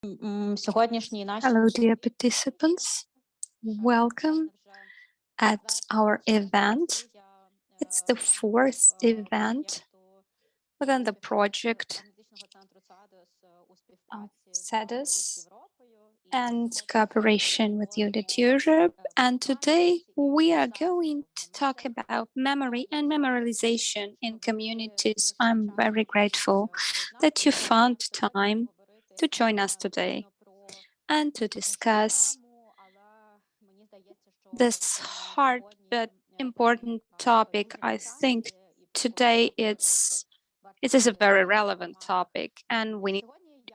Hello, dear participants. Welcome at our event. It's the fourth event within the project of SEDES and cooperation with Unit Europe. And today we are going to talk about memory and memorialization in communities. I'm very grateful that you found time to join us today and to discuss this hard but important topic. I think today it is a very relevant topic, and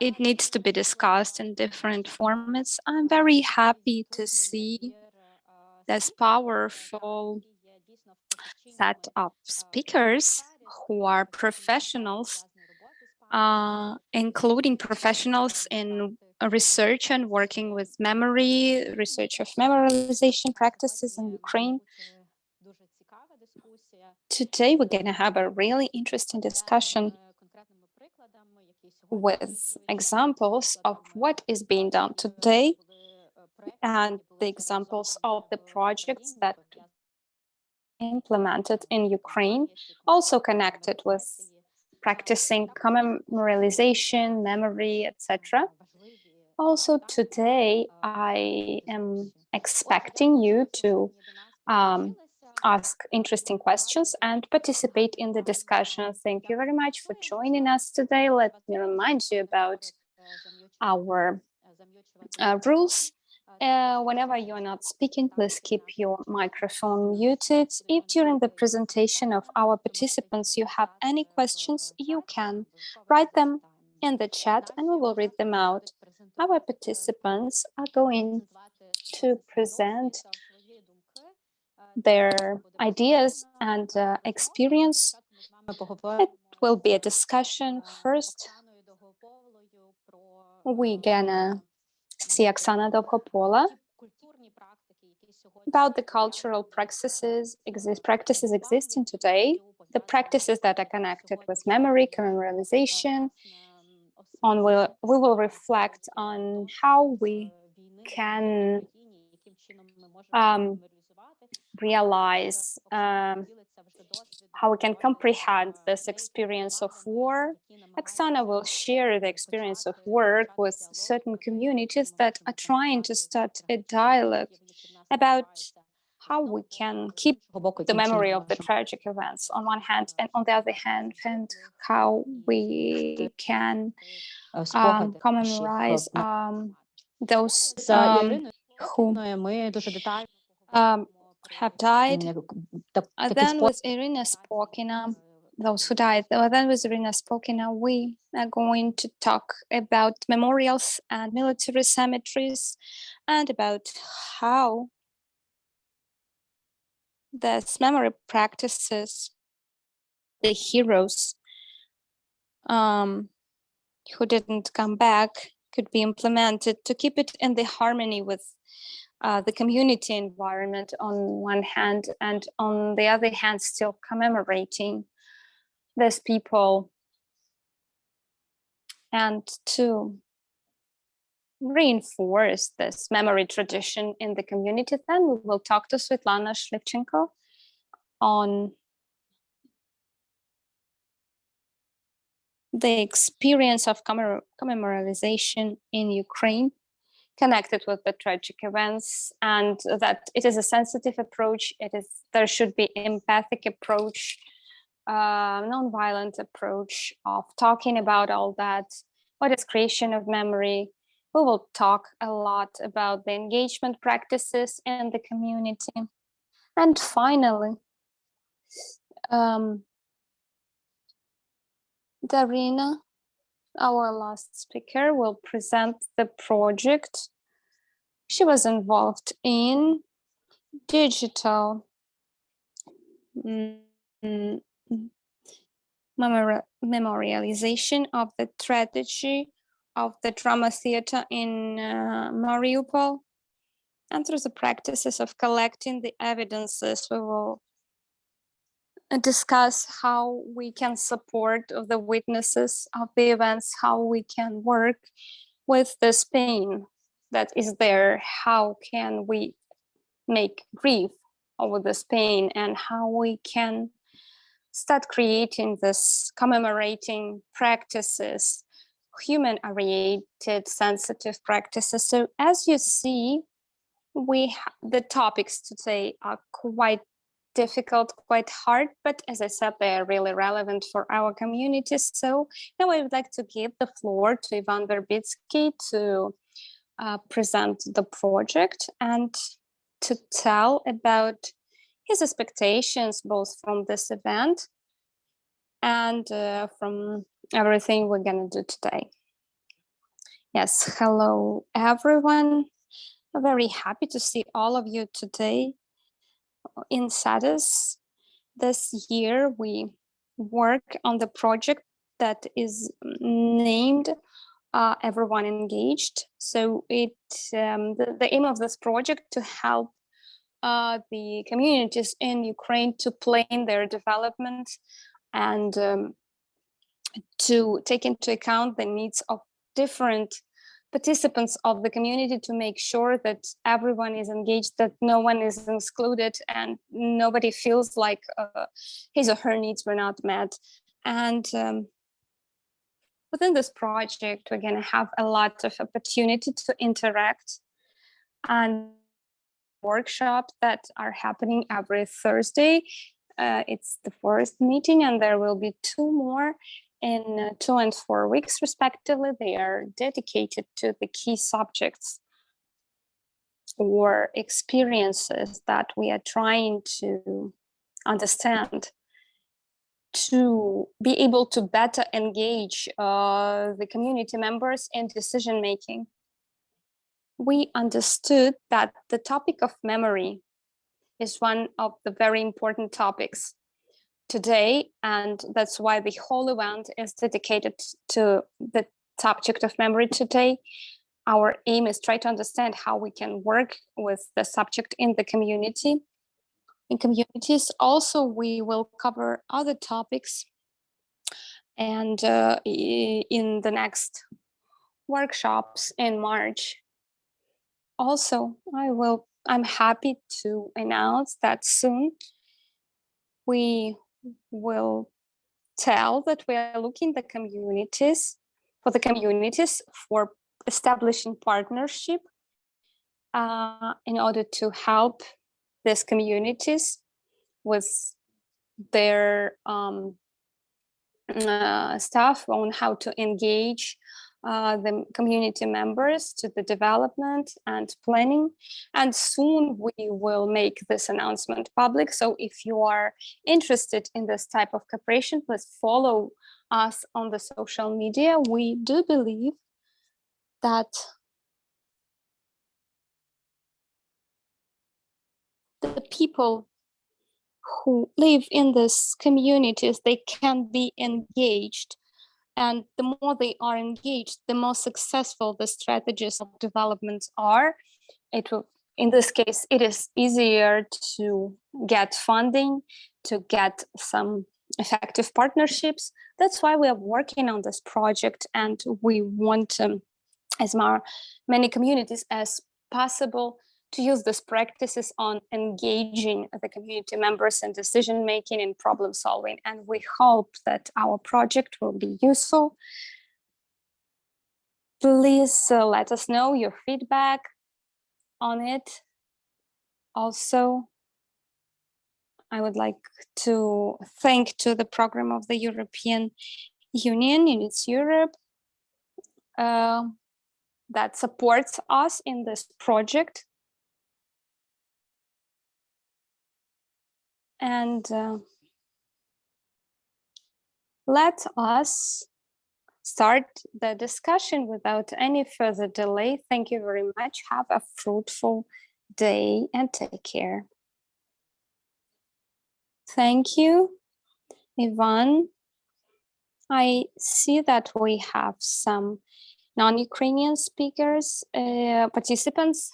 it needs to be discussed in different formats. I'm very happy to see this powerful set of speakers who are professionals, including professionals in research and working with memory, research of memorialization practices in Ukraine. Today, we're going to have a really interesting discussion with examples of what is being done today and the examples of the projects that implemented in Ukraine, also connected with practicing memorialization, memory, etc. Also today, I am expecting you to ask interesting questions and participate in the discussion. Thank you very much for joining us today. Let me remind you about our rules. Whenever you're not speaking, please keep your microphone muted. If during the presentation of our participants you have any questions, you can write them in the chat and we will read them out. Our participants are going to present their ideas and experience. It will be a discussion. First, we're gonna see Oksana Довгопола about the cultural practices existing today, the practices that are connected with memory, memorialization. We will reflect on how we can realize how we can comprehend this experience of war. Oksana will share the experience of work with certain communities that are trying to start a dialogue about how we can keep the memory of the tragic events on one hand, and on the other hand, and how we can commemorate those who have died. Then with Irina Spokina, those who died. Then with Irina Spokina, we are going to talk about memorials and military cemeteries and about how these memory practices, the heroes who didn't come back, could be implemented to keep it in the harmony with the community environment on one hand, and on the other hand, still commemorating these people and to reinforce this memory tradition in the community. Then we will talk to Svetlana Shlivchenko on the experience of memorialization in Ukraine connected with the tragic events, and that it is a sensitive approach. There should be empathic approach, non-violent approach of talking about all that. What is creation of memory? We will talk a lot about the engagement practices in the community. And finally, Darina, our last speaker, will present the project she was involved in, digital memorialization of the tragedy of the drama theater in Mariupol. And through the practices of collecting the evidences, we will discuss how we can support the witnesses of the events, how we can work with this pain that is there, how can we make grieve over this pain, and how we can start creating this commemorating practices, human-oriented sensitive practices. So as you see, the topics today are quite difficult, quite hard, but as I said, they are really relevant for our communities. So now I would like to give the floor to Ivan Verbitsky to present the project and to tell about his expectations, both from this event and from everything we're going to do today. Yes, hello, everyone. I'm very happy to see all of you today in SADIS. This year, we work on the project that is named Everyone Engaged. So the aim of this project to help the communities in Ukraine to plan their development and to take into account the needs of different participants of the community, to make sure that everyone is engaged, that no one is excluded, and nobody feels like his or her needs were not met. And within this project, we're going to have a lot of opportunity to interact and workshops that are happening every Thursday. It's the first meeting, and there will be two more in 2 and 4 weeks, respectively. They are dedicated to the key subjects or experiences that we are trying to understand to be able to better engage the community members in decision making. We understood that the topic of memory is one of the very important topics today, and that's why the whole event is dedicated to the subject of memory today. Our aim is try to understand how we can work with the subject in the community. In communities, also, we will cover other topics, and in the next workshops in March. Also, I'm happy to announce that soon we will tell that we are looking the communities for establishing partnership in order to help these communities with their staff on how to engage the community members to the development and planning. And soon we will make this announcement public. So if you are interested in this type of cooperation, please follow us on the social media. We do believe that the people who live in these communities, they can be engaged. And the more they are engaged, the more successful the strategies of development are. It will, in this case, it is easier to get funding, to get some effective partnerships. That's why we are working on this project, and we want as many communities as possible to use these practices on engaging the community members in decision making and problem solving. And we hope that our project will be useful. Please let us know your feedback on it. Also, I would like to thank to the program of the European Union, Units Europe, that supports us in this project. And let us start the discussion without any further delay. Thank you very much. Have a fruitful day and take care. Thank you, Ivan. I see that we have some non-Ukrainian speakers, participants.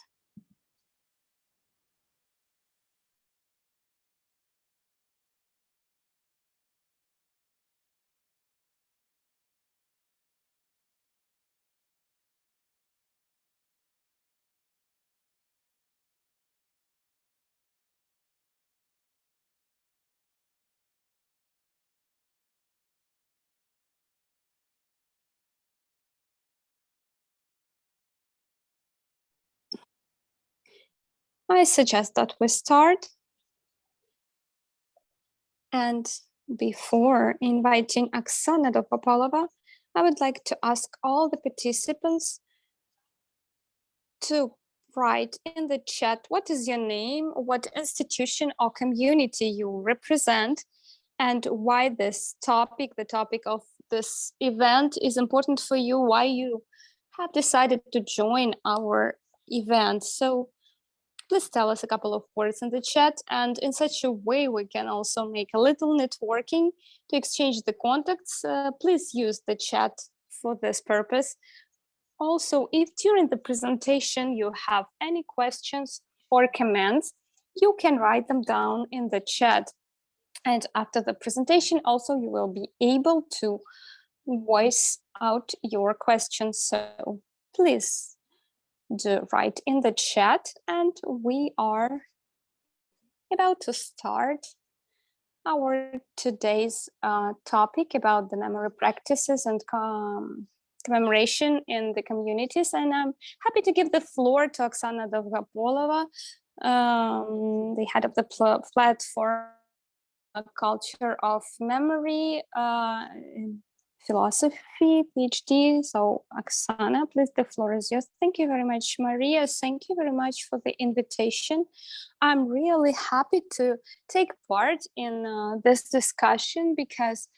I suggest that we start. And before inviting Oksana Dopopolova, I would like to ask all the participants to write in the chat what is your name, what institution or community you represent, and why this topic, the topic of this event, is important for you, why you have decided to join our event. So please tell us a couple of words in the chat, and in such a way we can also make a little networking to exchange the contacts. Please use the chat for this purpose. Also, if during the presentation you have any questions or comments, you can write them down in the chat. And after the presentation, also you will be able to voice out your questions. So please do write in the chat, and we are about to start our today's topic about the memory practices and commemoration in the communities. And I'm happy to give the floor to Oksana Dovgopolova, the head of the platform Culture of Memory Philosophy, PhD. So Oksana, please, the floor is yours. Thank you very much, Maria. Thank you very much for the invitation. I'm really happy to take part in this discussion because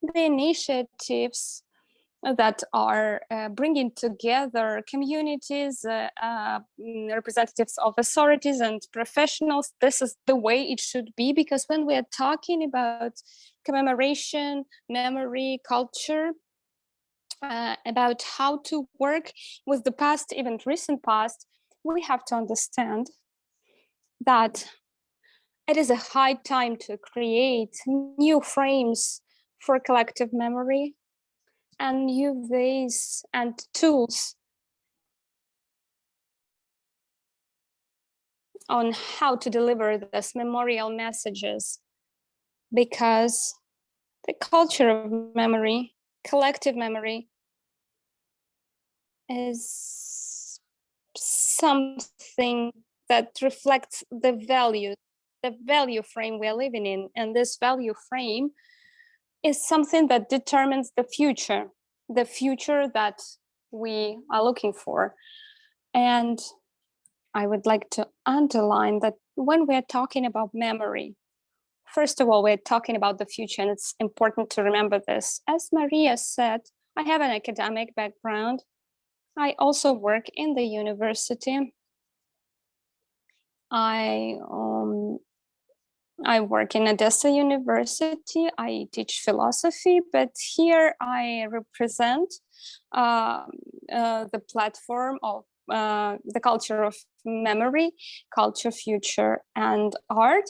the initiatives that are bringing together communities, representatives of authorities and professionals. This is the way it should be, because when we are talking about commemoration, memory, culture, about how to work with the past, even recent past, we have to understand that it is a high time to create new frames for collective memory and new ways and tools on how to deliver these memorial messages, because the culture of memory, collective memory, is something that reflects the value frame we're living in. And this value frame is something that determines the future that we are looking for. And I would like to underline that when we're talking about memory, first of all, we're talking about the future, and it's important to remember this. As Maria said, I have an academic background. I also work in the university. I work in Odessa University. I teach philosophy, but here I represent the platform of the culture of memory, culture, future, and art.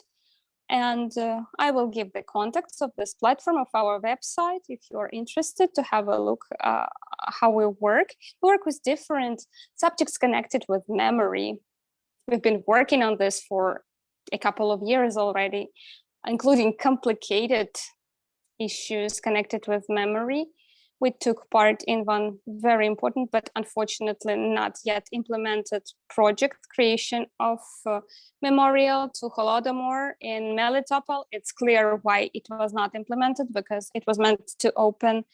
And I will give the contacts of this platform, of our website, if you're interested to have a look how we work. We work with different subjects connected with memory. We've been working on this for a couple of years already, including complicated issues connected with memory. We took part in one very important, but unfortunately not yet implemented project, creation of memorial to Holodomor in Melitopol. It's clear why it was not implemented, because it was meant to open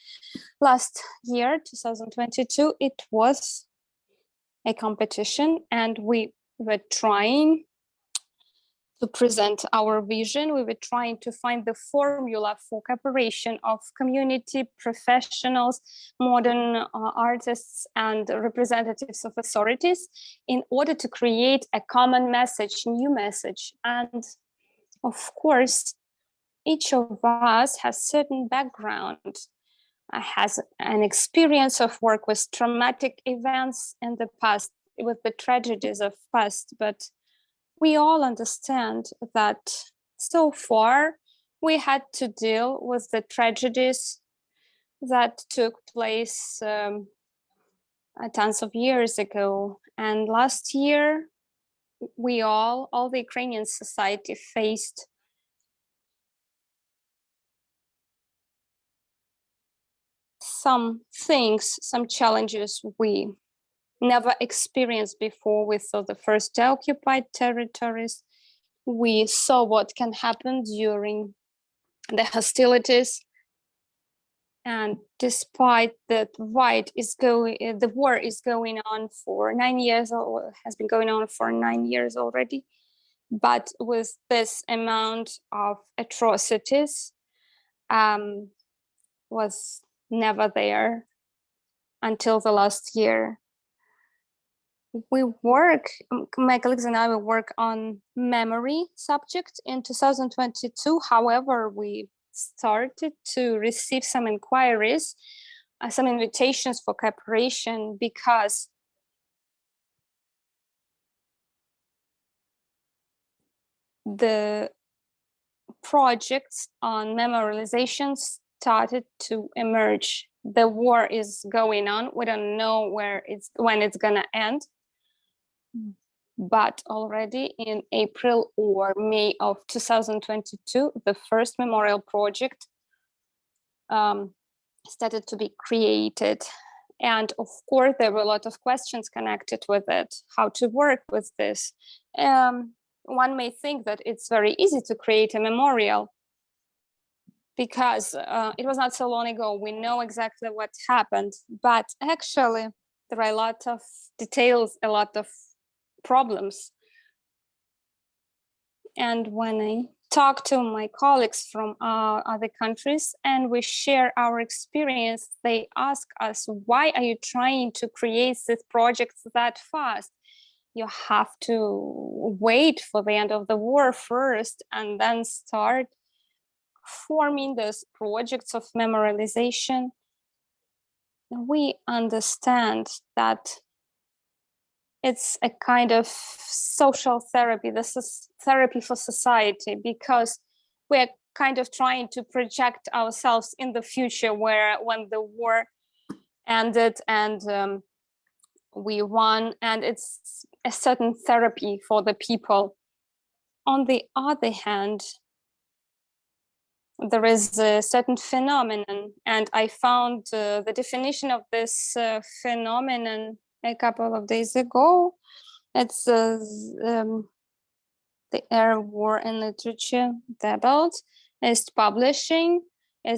last year, 2022. It was a competition, and we were trying to present our vision. We were trying to find the formula for cooperation of community, professionals, modern artists, and representatives of authorities in order to create a common message, new message. And of course, each of us has certain background, has an experience of work with traumatic events in the past, with the tragedies of past, but we all understand that so far we had to deal with the tragedies that took place tons of years ago. And last year, we all the Ukrainian society faced some things, some challenges we never experienced before. We saw the first occupied territories. We saw what can happen during the hostilities. And despite that, the war is going on for 9 years, or has been going on for 9 years already. But with this amount of atrocities, was never there until the last year. My colleagues and I will work on memory subject in 2022. However, we started to receive some inquiries, some invitations for cooperation, because the projects on memorialization started to emerge. The war is going on. We don't know when it's gonna end. But already in April or May of 2022, the first memorial project started to be created. And of course, there were a lot of questions connected with it, how to work with this. One may think that it's very easy to create a memorial because it was not so long ago. We know exactly what happened, but actually there are a lot of details, a lot of problems. And when I talk to my colleagues from other countries and we share our experience, they ask us, why are you trying to create this project that fast? You have to wait for the end of the war first and then start forming those projects of memorialization. We understand that it's a kind of social therapy. This is therapy for society, because we're kind of trying to project ourselves in the future, when the war ended and we won, and it's a certain therapy for the people. On the other hand, there is a certain phenomenon, and I found the definition of this phenomenon a couple of days ago. It's the Air, War and Literature Debate is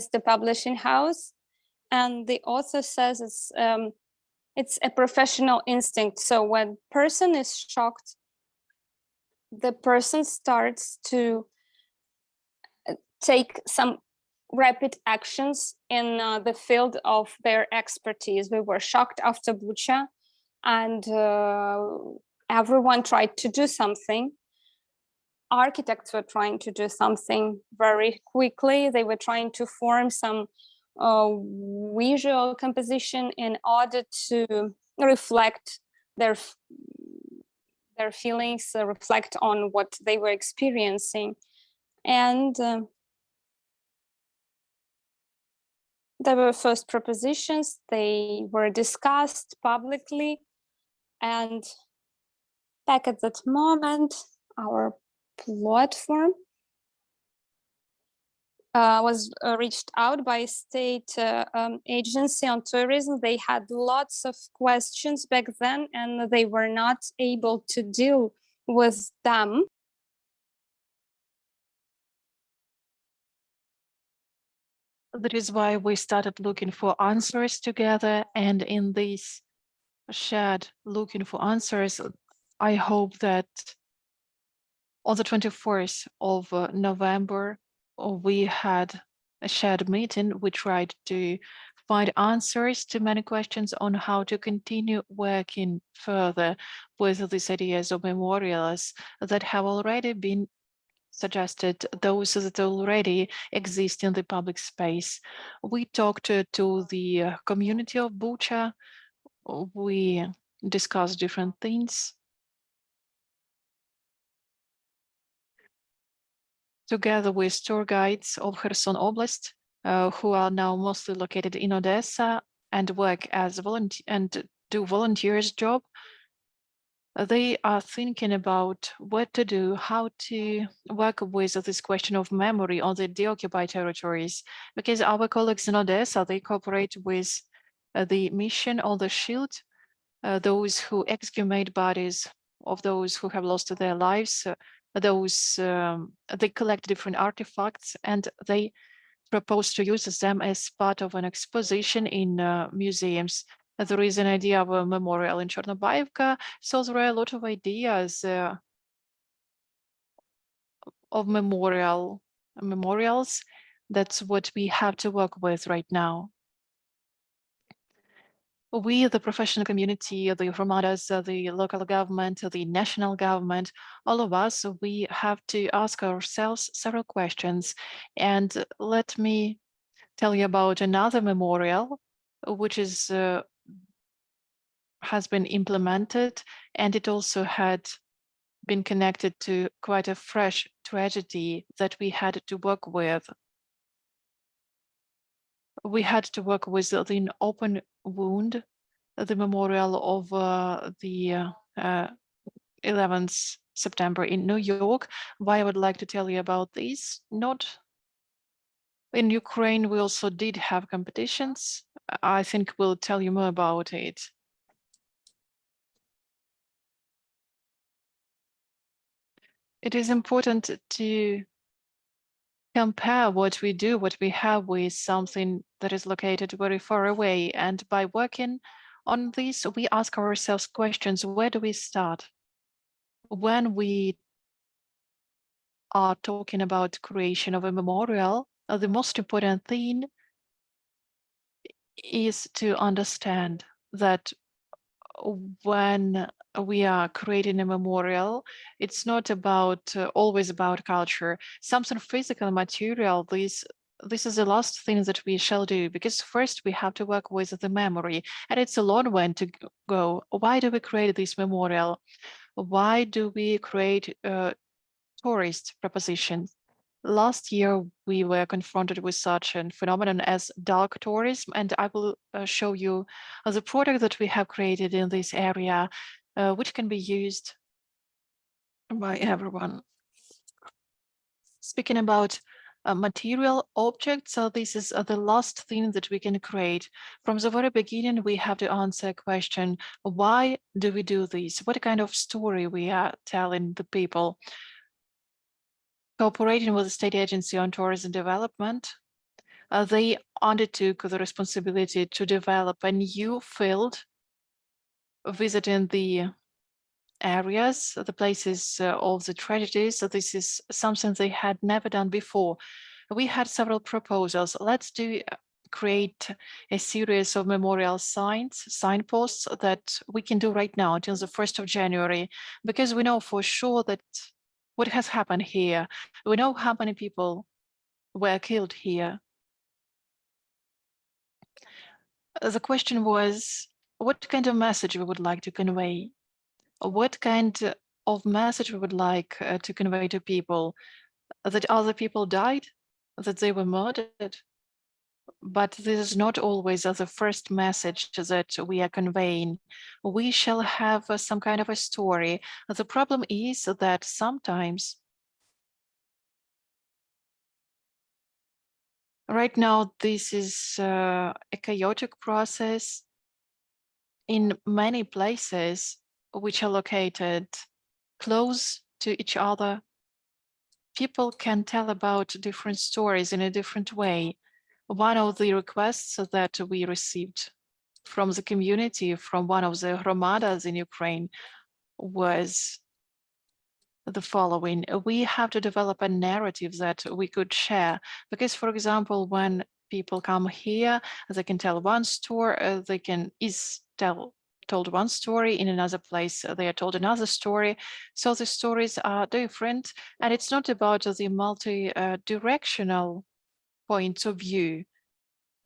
the publishing house, and the author says it's a professional instinct. So when person is shocked, the person starts to take some rapid actions in the field of their expertise. We were shocked after Bucha, and everyone tried to do something. Architects were trying to do something very quickly. They were trying to form some visual composition in order to reflect their feelings, reflect on what they were experiencing. And there were first propositions, they were discussed publicly, and back at that moment, our platform was reached out by a state agency on tourism. They had lots of questions back then, and they were not able to deal with them. That is why we started looking for answers together, and in this shared looking for answers, I hope that on the 24th of November, we had a shared meeting. We tried to find answers to many questions on how to continue working further with these ideas of memorials that have already been suggested, those that already exist in the public space. We talked to the community of Bucha. We discussed different things. Together with tour guides of Kherson Oblast, who are now mostly located in Odessa and work as volunteers job. They are thinking about what to do, how to work with this question of memory on the deoccupied territories, because our colleagues in Odessa, they cooperate with the mission on the shield those who exhumate bodies of those who have lost their lives. They collect different artifacts and they propose to use them as part of an exposition in museums. There is an idea of a memorial in Chernobyevka, so there are a lot of ideas of memorials. That's what we have to work with right now. We, the professional community, the hromadas, the local government, the national government, all of us, we have to ask ourselves several questions. And let me tell you about another memorial, which has been implemented, and it also had been connected to quite a fresh tragedy that we had to work with. We had to work with the open wound, the memorial of the 11th September in New York. Why I would like to tell you about this? Not in Ukraine, we also did have competitions. I think we'll tell you more about it. It is important to compare what we do, what we have with something that is located very far away. And by working on this, we ask ourselves questions. Where do we start? When we are talking about creation of a memorial, the most important thing is to understand that when we are creating a memorial, it's not about always about culture. Something physical, material, this is the last thing that we shall do, because first we have to work with the memory, and it's a long way to go. Why do we create this memorial? Why do we create tourist propositions? Last year, we were confronted with such a phenomenon as dark tourism, and I will show you the product that we have created in this area, which can be used by everyone. Speaking about material objects, so this is the last thing that we can create. From the very beginning, we have to answer a question: why do we do this? What kind of story we are telling the people? Cooperating with the State Agency on Tourism Development, they undertook the responsibility to develop a new field, visiting the areas, the places of the tragedies. So this is something they had never done before. We had several proposals. Let's create a series of memorial signposts that we can do right now until the 1st of January, because we know for sure that what has happened here. We know how many people were killed here. The question was, what kind of message we would like to convey? What kind of message we would like to convey to people? That other people died, that they were murdered? But this is not always the first message that we are conveying. We shall have some kind of a story. The problem is that sometimes, right now, this is a chaotic process in many places which are located close to each other. People can tell about different stories in a different way. One of the requests that we received from the community, from one of the hromadas in Ukraine, was the following. We have to develop a narrative that we could share. Because, for example, when people come here, they can tell one story, they can told one story, in another place they are told another story. So the stories are different, and it's not about the multi-directional points of view.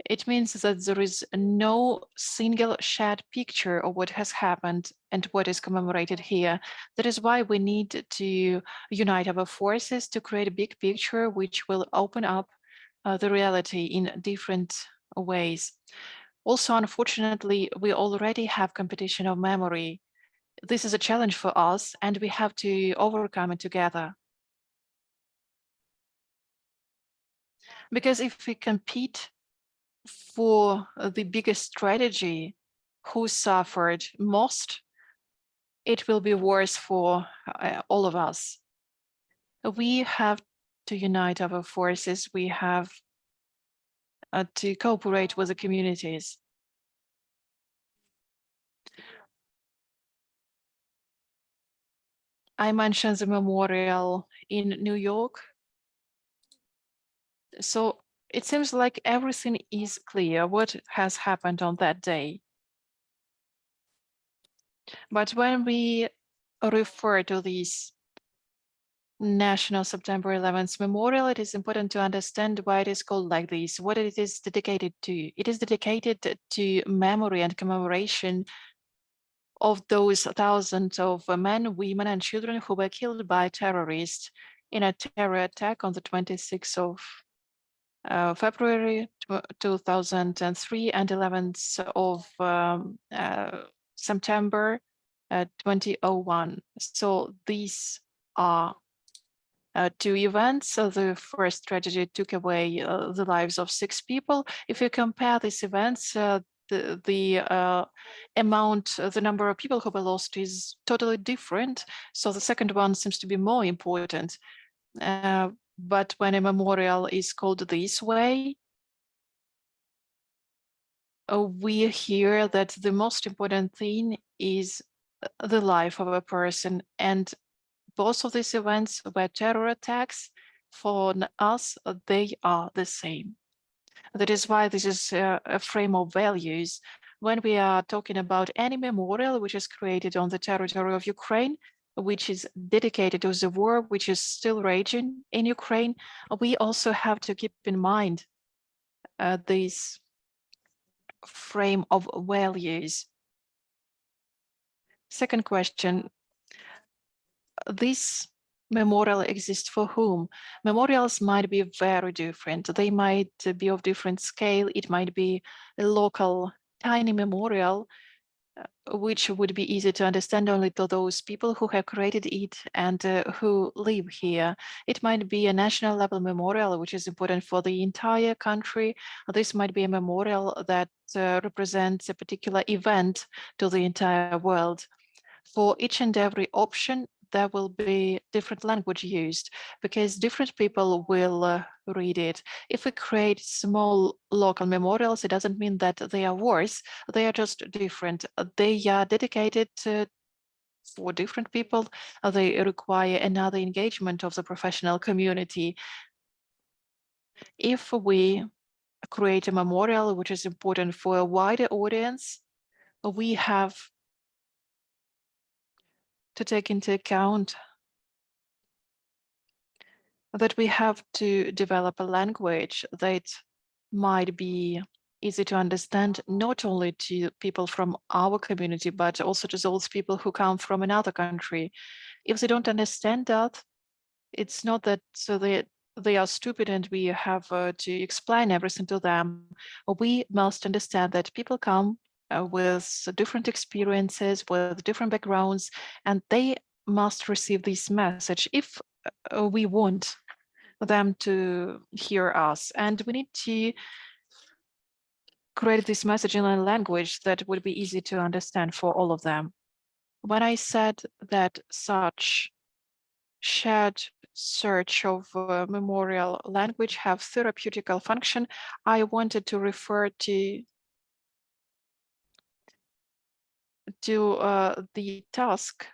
It means that there is no single shared picture of what has happened and what is commemorated here. That is why we need to unite our forces to create a big picture which will open up the reality in different ways. Also, unfortunately, we already have competition of memory. This is a challenge for us, and we have to overcome it together. Because if we compete for the biggest strategy, who suffered most, it will be worse for all of us. We have to unite our forces. We have to cooperate with the communities. I mentioned the memorial in New York. So it seems like everything is clear what has happened on that day. But when we refer to this National September 11th Memorial, it is important to understand why it is called like this, what it is dedicated to. It is dedicated to memory and commemoration of those thousands of men, women, and children who were killed by terrorists in a terror attack on the 26th of February 2003 and 11th of September 2001. So these are two events. The first tragedy took away the lives of 6 people. If you compare these events, the amount, the number of people who were lost is totally different. So the second one seems to be more important. But when a memorial is called this way, we hear that the most important thing is the life of a person. And both of these events were terror attacks. For us, they are the same. That is why this is a frame of values. When we are talking about any memorial which is created on the territory of Ukraine, which is dedicated to the war which is still raging in Ukraine, we also have to keep in mind this frame of values. Second question, this memorial exists for whom? Memorials might be very different. They might be of different scale. It might be a local tiny memorial, which would be easy to understand only to those people who have created it and who live here. It might be a national level memorial, which is important for the entire country. This might be a memorial that represents a particular event to the entire world. For each and every option, there will be different language used because different people will read it. If we create small local memorials, it doesn't mean that they are worse. They are just different. They are dedicated for different people. They require another engagement of the professional community. If we create a memorial which is important for a wider audience, we have to take into account that we have to develop a language that might be easy to understand, not only to people from our community, but also to those people who come from another country. If they don't understand that, it's not that so they are stupid and we have to explain everything to them. We must understand that people come with different experiences, with different backgrounds, and they must receive this message if we want them to hear us. And we need to create this message in a language that would be easy to understand for all of them. When I said that such shared search of memorial language have therapeutical function, I wanted to refer to the task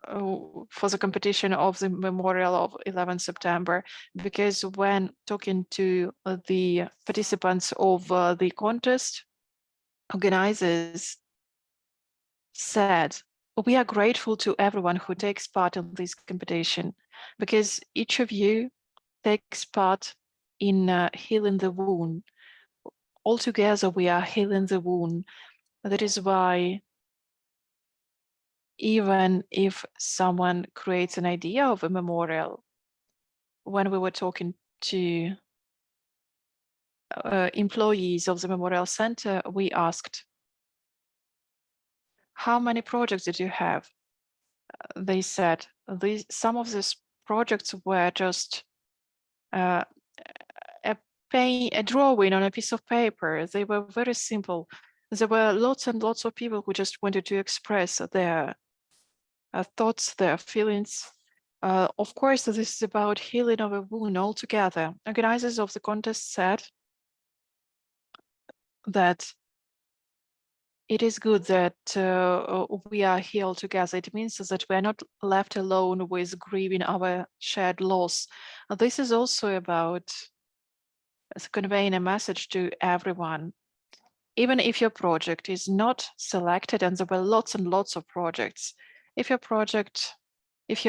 for the competition of the memorial of 11 September, because when talking to the participants of the contest, organizers said, we are grateful to everyone who takes part in this competition because each of you takes part in healing the wound. Altogether, we are healing the wound. That is why even if someone creates an idea of a memorial, when we were talking to employees of the Memorial Center, we asked, how many projects did you have? They said, some of these projects were just a a drawing on a piece of paper. They were very simple. There were lots and lots of people who just wanted to express their thoughts, their feelings. Of course, this is about healing of a wound altogether. Organizers of the contest said that it is good that we are here all together. It means that we are not left alone with grieving our shared loss. This is also about conveying a message to everyone. Even if your project is not selected, and there were lots and lots of projects, if your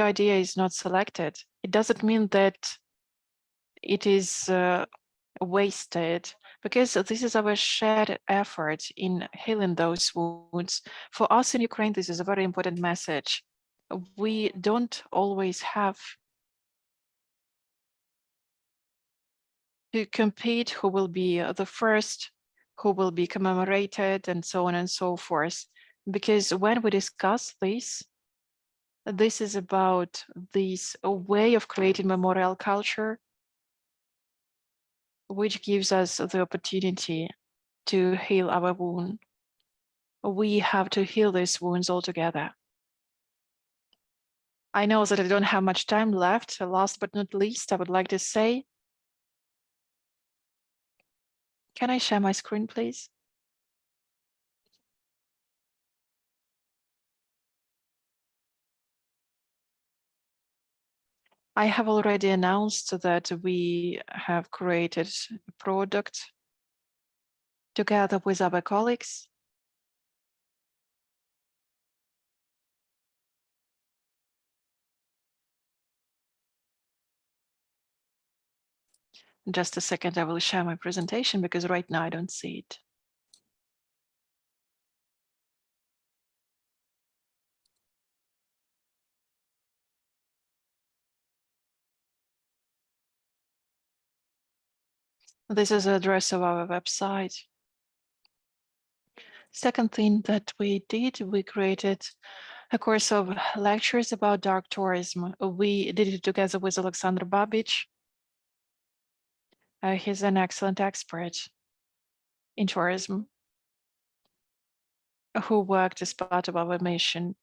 idea is not selected, it doesn't mean that it is wasted, because this is our shared effort in healing those wounds. For us in Ukraine, this is a very important message. We don't always have to compete who will be the first, who will be commemorated, and so on and so forth. Because when we discuss this is about this way of creating memorial culture, which gives us the opportunity to heal our wound. We have to heal these wounds altogether. I know that I don't have much time left. Last but not least, I would like to say, can I share my screen, please? I have already announced that we have created a product together with our colleagues. Just a second, I will share my presentation because right now I don't see it. This is the address of our website. Second thing that we did, we created a course of lectures about dark tourism. We did it together with Alexander Babich. He's an excellent expert in tourism who worked as part of our mission.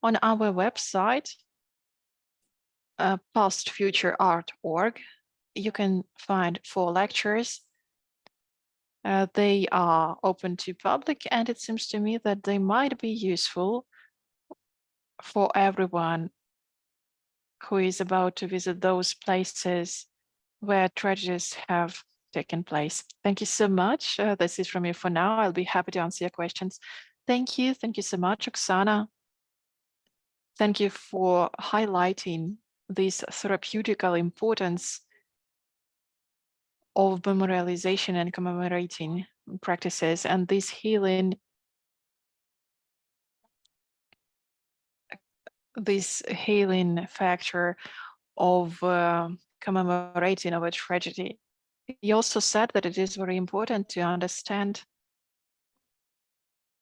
On our website, pastfutureart.org, you can find 4 lectures. They are open to public, and it seems to me that they might be useful for everyone who is about to visit those places where tragedies have taken place. Thank you so much. This is from me for now. I'll be happy to answer your questions. Thank you. Thank you so much, Oksana. Thank you for highlighting this therapeutical importance of memorialization and commemorating practices, and this healing, factor of commemorating of a tragedy. You also said that it is very important to understand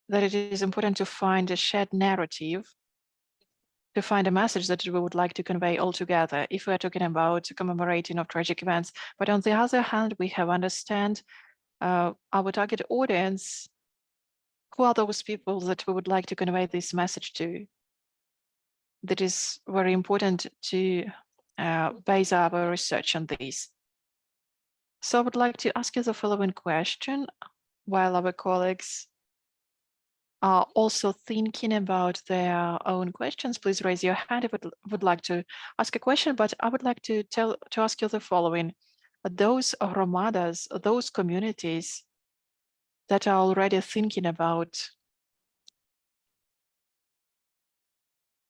that it is important to find a shared narrative, to find a message that we would like to convey all together if we are talking about commemorating of tragic events. But on the other hand, we have understand our target audience. Who are those people that we would like to convey this message to? That is very important to base our research on these. So I would like to ask you the following question while our colleagues are also thinking about their own questions. Please raise your hand if you would like to ask a question, but I would like to ask you the following. Those hromadas, those communities that are already thinking about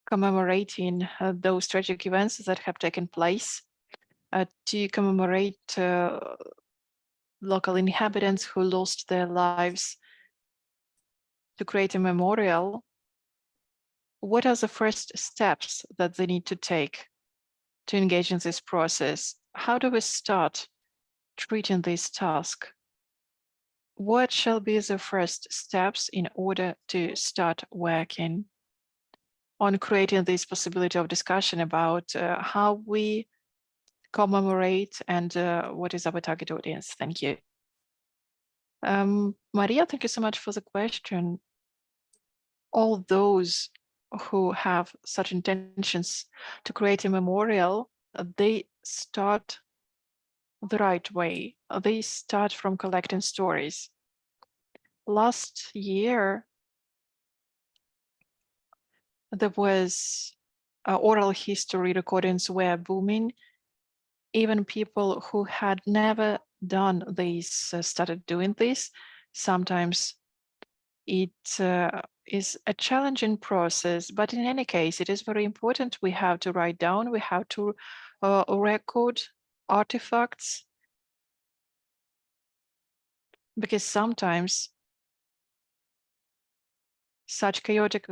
commemorating those tragic events that have taken place, to commemorate local inhabitants who lost their lives, to create a memorial, what are the first steps that they need to take to engage in this process? How do we start treating this task? What shall be the first steps in order to start working on creating this possibility of discussion about how we commemorate, and what is our target audience? Thank you. Maria, thank you so much for the question. All those who have such intentions to create a memorial, they start the right way. They start from collecting stories. Last year, there was oral history recordings were booming. Even people who had never done this started doing this. Sometimes it is a challenging process, but in any case, it is very important. We have to write down, we have to record artifacts, because sometimes such chaotic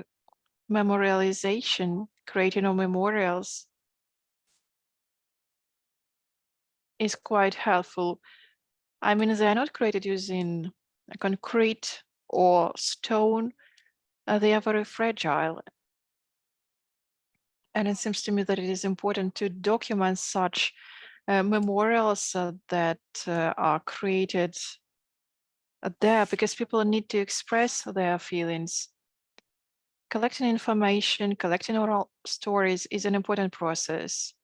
memorialization, creating of memorials, is quite helpful. I mean, they are not created using concrete or stone. They are very fragile. And it seems to me that it is important to document such memorials that are created there, because people need to express their feelings. Collecting information, collecting oral stories is an important process.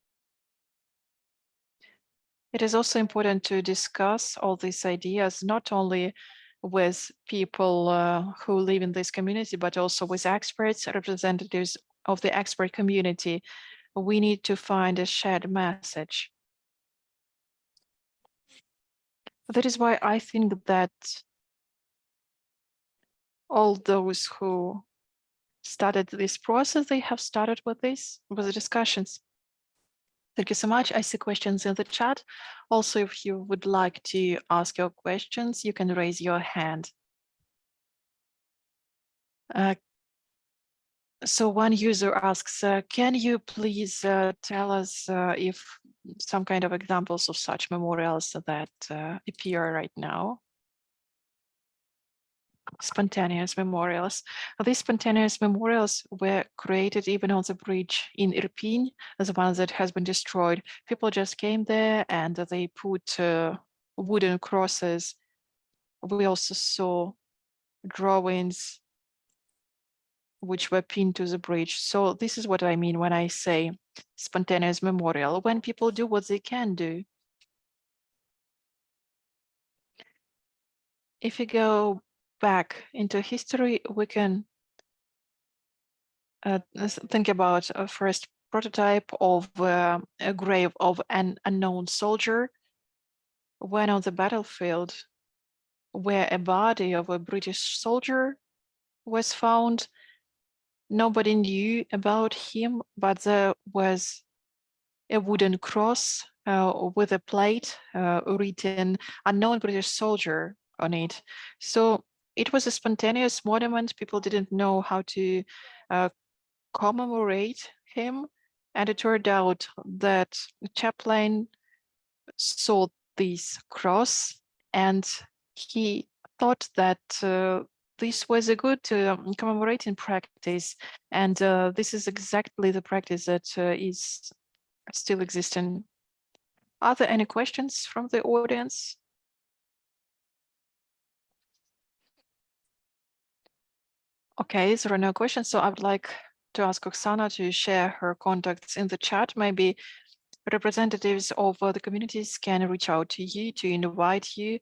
It is also important to discuss all these ideas, not only with people who live in this community, but also with experts, representatives of the expert community. We need to find a shared message. That is why I think that all those who started this process, they have started with the discussions. Thank you so much. I see questions in the chat. Also, if you would like to ask your questions, you can raise your hand. So one user asks, can you please tell us if some kind of examples of such memorials that appear right now? Spontaneous memorials. These spontaneous memorials were created even on the bridge in Irpin, the one that has been destroyed. People just came there and they put wooden crosses. We also saw drawings which were pinned to the bridge. So this is what I mean when I say spontaneous memorial, when people do what they can do. If you go back into history, we can think about a first prototype of a grave of an unknown soldier when on the battlefield, where a body of a British soldier was found. Nobody knew about him, but there was a wooden cross with a plate written "Unknown British Soldier" on it. So it was a spontaneous monument. People didn't know how to commemorate him, and it turned out that the chaplain saw this cross and he thought that this was a good commemorating practice, and this is exactly the practice that is still existing. Are there any questions from the audience? Okay, there are no questions, so I would like to ask Oksana to share her contacts in the chat. Maybe representatives of the communities can reach out to you to invite you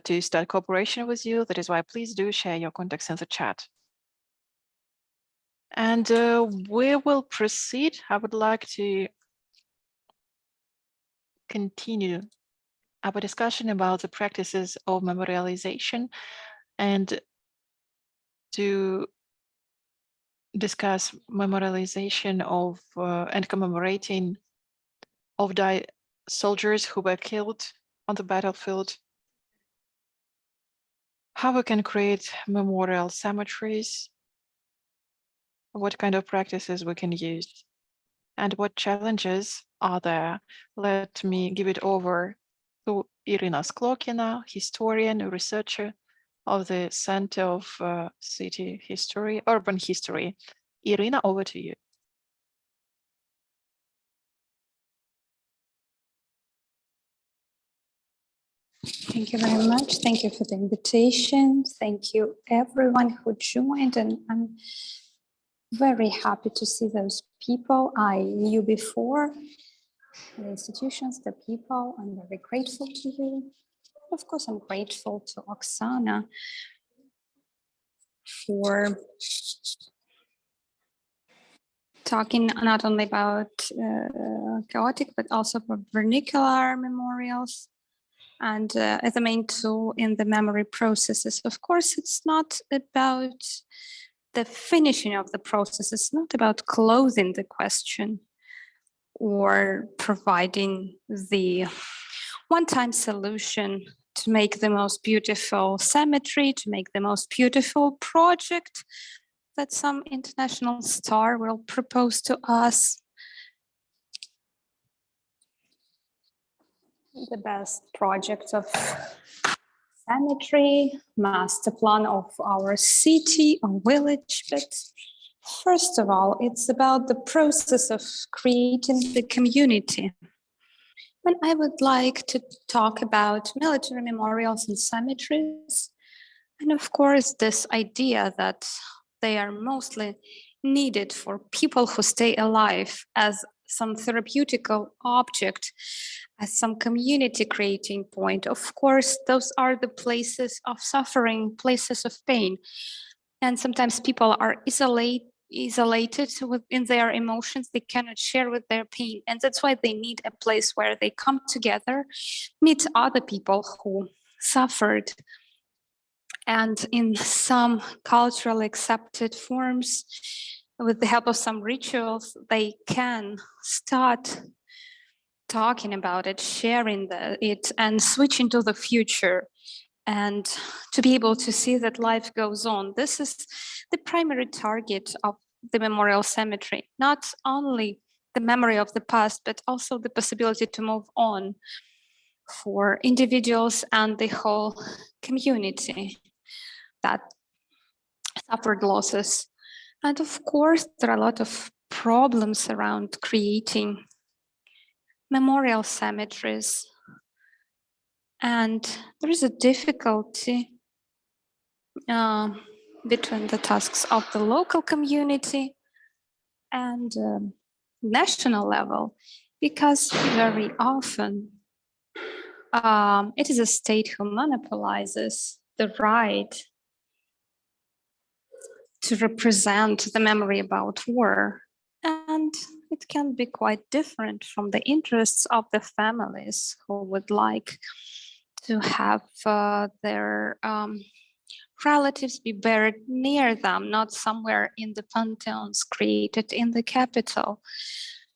to start cooperation with you. That is why please do share your contacts in the chat. And we will proceed. I would like to continue our discussion about the practices of memorialization and to discuss memorialization of and commemorating of soldiers who were killed on the battlefield, how we can create memorial cemeteries, what kind of practices we can use, and what challenges are there. Let me give it over to Irina Sklokina, historian, researcher of the Center of City History, Urban History. Irina, over to you. Thank you very much. Thank you for the invitation. Thank you everyone who joined, and I'm very happy to see those people I knew before, the institutions, the people. I'm very grateful to you. Of course, I'm grateful to Oksana for talking not only about chaotic, but also for vernacular memorials and as a main tool in the memory processes. Of course, it's not about the finishing of the process. It's not about closing the question or providing the one-time solution to make the most beautiful cemetery, to make the most beautiful project that some international star will propose to us. The best project of cemetery, master plan of our city or village. But first of all, it's about the process of creating the community. And I would like to talk about military memorials and cemeteries. And of course, this idea that they are mostly needed for people who stay alive as some therapeutical object, as some community creating point. Of course, those are the places of suffering, places of pain. And sometimes people are isolated within their emotions. They cannot share with their pain. And that's why they need a place where they come together, meet other people who suffered, and in some culturally accepted forms, with the help of some rituals, they can start talking about it, sharing it, and switch into the future, and to be able to see that life goes on. This is the primary target of the memorial cemetery, not only the memory of the past, but also the possibility to move on for individuals and the whole community that suffered losses. And of course, there are a lot of problems around creating memorial cemeteries. And there is a difficulty between the tasks of the local community and national level, because very often it is a state who monopolizes the right to represent the memory about war. And it can be quite different from the interests of the families who would like to have their relatives be buried near them, not somewhere in the pantheons created in the capital.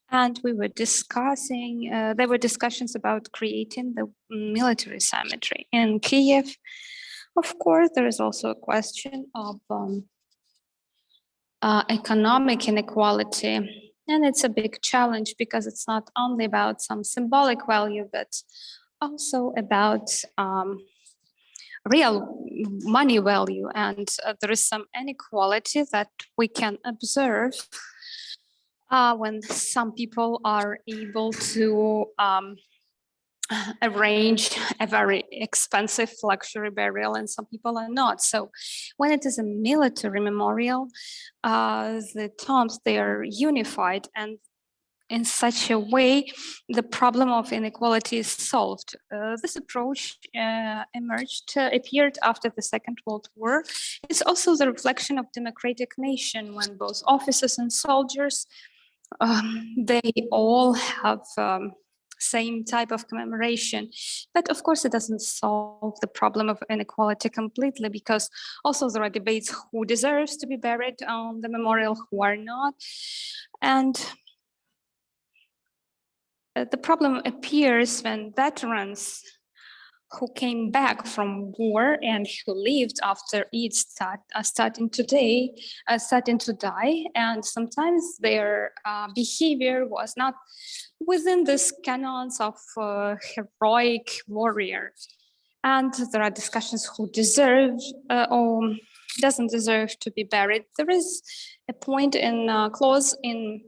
And we were discussing, there were discussions about creating the military cemetery in Kiev. Of course, there is also a question of economic inequality. And it's a big challenge because it's not only about some symbolic value, but also about real money value. And there is some inequality that we can observe when some people are able to arrange a very expensive luxury burial and some people are not. So when it is a military memorial, the tombs, they are unified, and in such a way, the problem of inequality is solved. This approach appeared after the Second World War. It's also the reflection of democratic nation when both officers and soldiers, they all have same type of commemoration. But of course, it doesn't solve the problem of inequality completely, because also there are debates who deserves to be buried on the memorial, who are not. And the problem appears when veterans who came back from war and who lived after it starting to die, and sometimes their behavior was not within this canons of heroic warrior. And there are discussions who deserve or doesn't deserve to be buried. There is a point in clause in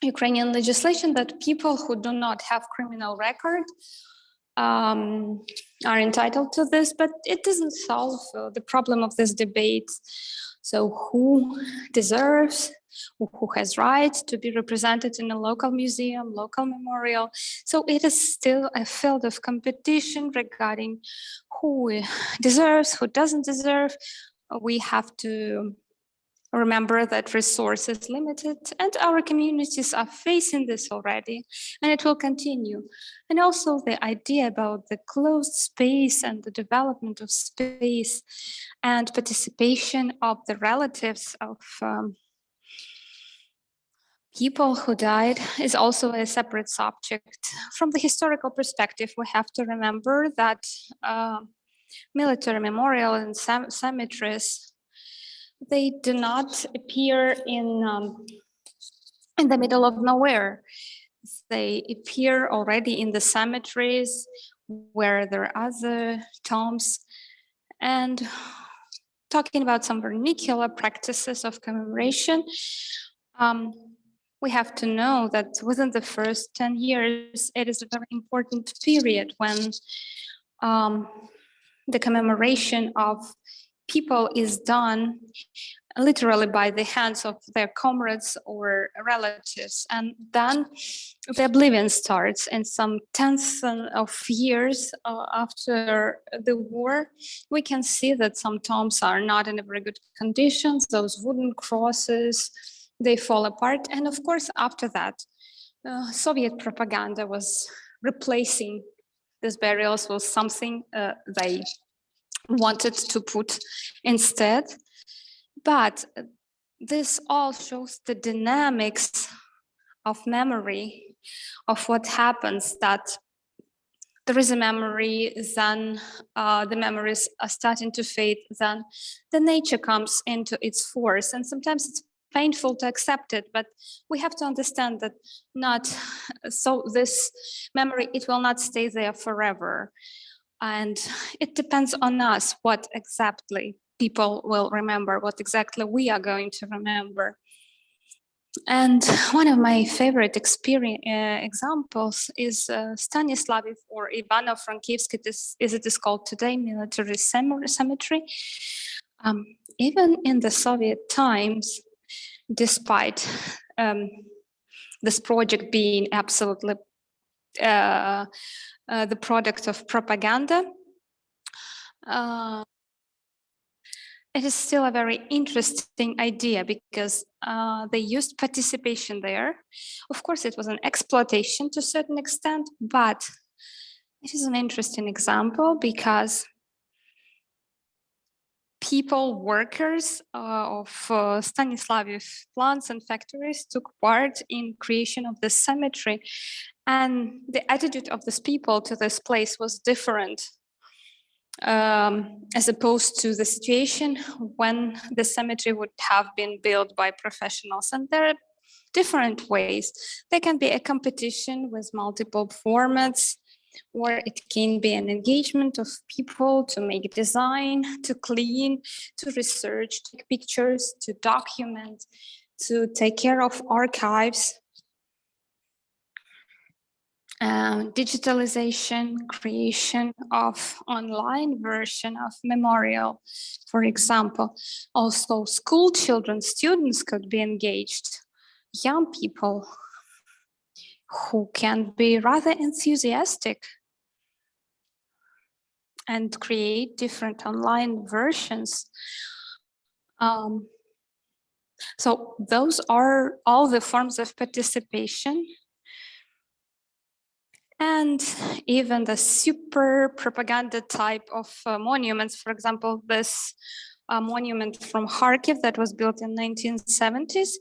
Ukrainian legislation that people who do not have criminal record are entitled to this, but it doesn't solve the problem of this debate. So who deserves, who has right to be represented in a local museum, local memorial? So it is still a field of competition regarding who deserves, who doesn't deserve. We have to remember that resource is limited, and our communities are facing this already, and it will continue. And also the idea about the closed space and the development of space and participation of the relatives of people who died is also a separate subject. From the historical perspective, we have to remember that military memorial and cemeteries, they do not appear in the middle of nowhere. They appear already in the cemeteries where there are other tombs. And talking about some vernacular practices of commemoration, we have to know that within the first 10 years, it is a very important period when the commemoration of people is done literally by the hands of their comrades or relatives. And then the oblivion starts, and some tenths of years after the war, we can see that some tombs are not in a very good conditions. Those wooden crosses, they fall apart. And of course, after that, Soviet propaganda was replacing these burials with something they wanted to put instead. But this all shows the dynamics of memory, of what happens, that there is a memory, then the memories are starting to fade, then the nature comes into its force. And sometimes it's painful to accept it, but we have to understand that this memory, it will not stay there forever. And it depends on us what exactly people will remember, what exactly we are going to remember. And one of my favorite examples is Stanislavov or Ivano-Frankivsk, as it is called today, military cemetery. Even in the Soviet times, despite this project being absolutely the product of propaganda, it is still a very interesting idea because they used participation there. Of course, it was an exploitation to a certain extent, but it is an interesting example because people, workers of Stanislavov plants and factories took part in creation of the cemetery, and the attitude of these people to this place was different. As opposed to the situation when the cemetery would have been built by professionals. And there are different ways. There can be a competition with multiple formats, or it can be an engagement of people to make design, to clean, to research, take pictures, to document, to take care of archives. Digitalization, creation of online version of memorial, for example. Also, school children, students could be engaged, young people who can be rather enthusiastic and create different online versions. So those are all the forms of participation. And even the super propaganda type of monuments, for example, this monument from Kharkiv that was built in 1970s.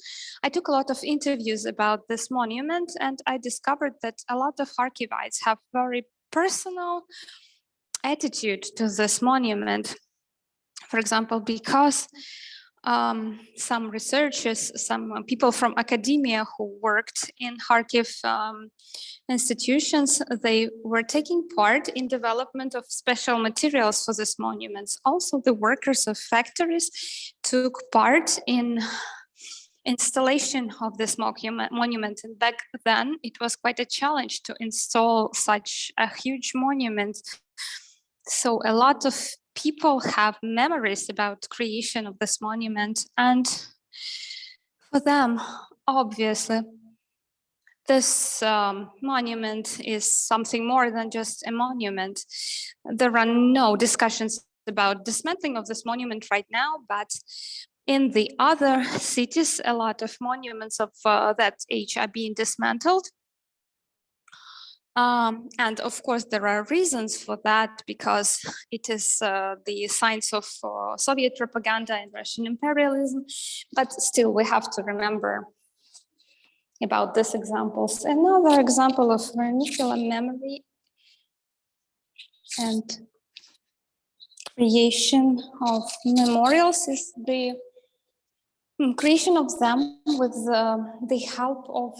I took a lot of interviews about this monument, and I discovered that a lot of Kharkivites have very personal attitude to this monument. For example, because some researchers, some people from academia who worked in Kharkiv institutions, they were taking part in development of special materials for these monuments. Also, the workers of factories took part in installation of this monument. And back then, it was quite a challenge to install such a huge monument. So a lot of people have memories about creation of this monument. And for them, obviously, this monument is something more than just a monument. There are no discussions about dismantling of this monument right now, but in the other cities, a lot of monuments of that age are being dismantled. And of course, there are reasons for that, because it is the signs of Soviet propaganda and Russian imperialism. But still, we have to remember about these examples. Another example of vernacular memory and creation of memorials is the creation of them with the help of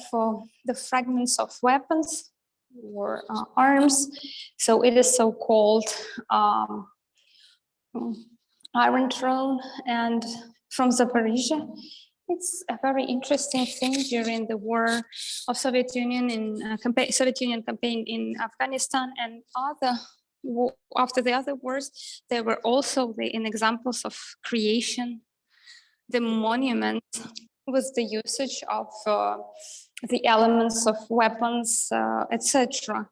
the fragments of weapons or arms. So it is so-called Iron Throne, and from Zaporizhia. It's a very interesting thing during the war of Soviet Union Soviet Union campaign in Afghanistan and after the other wars, there were also in examples of creation, the monument with the usage of the elements of weapons, etc.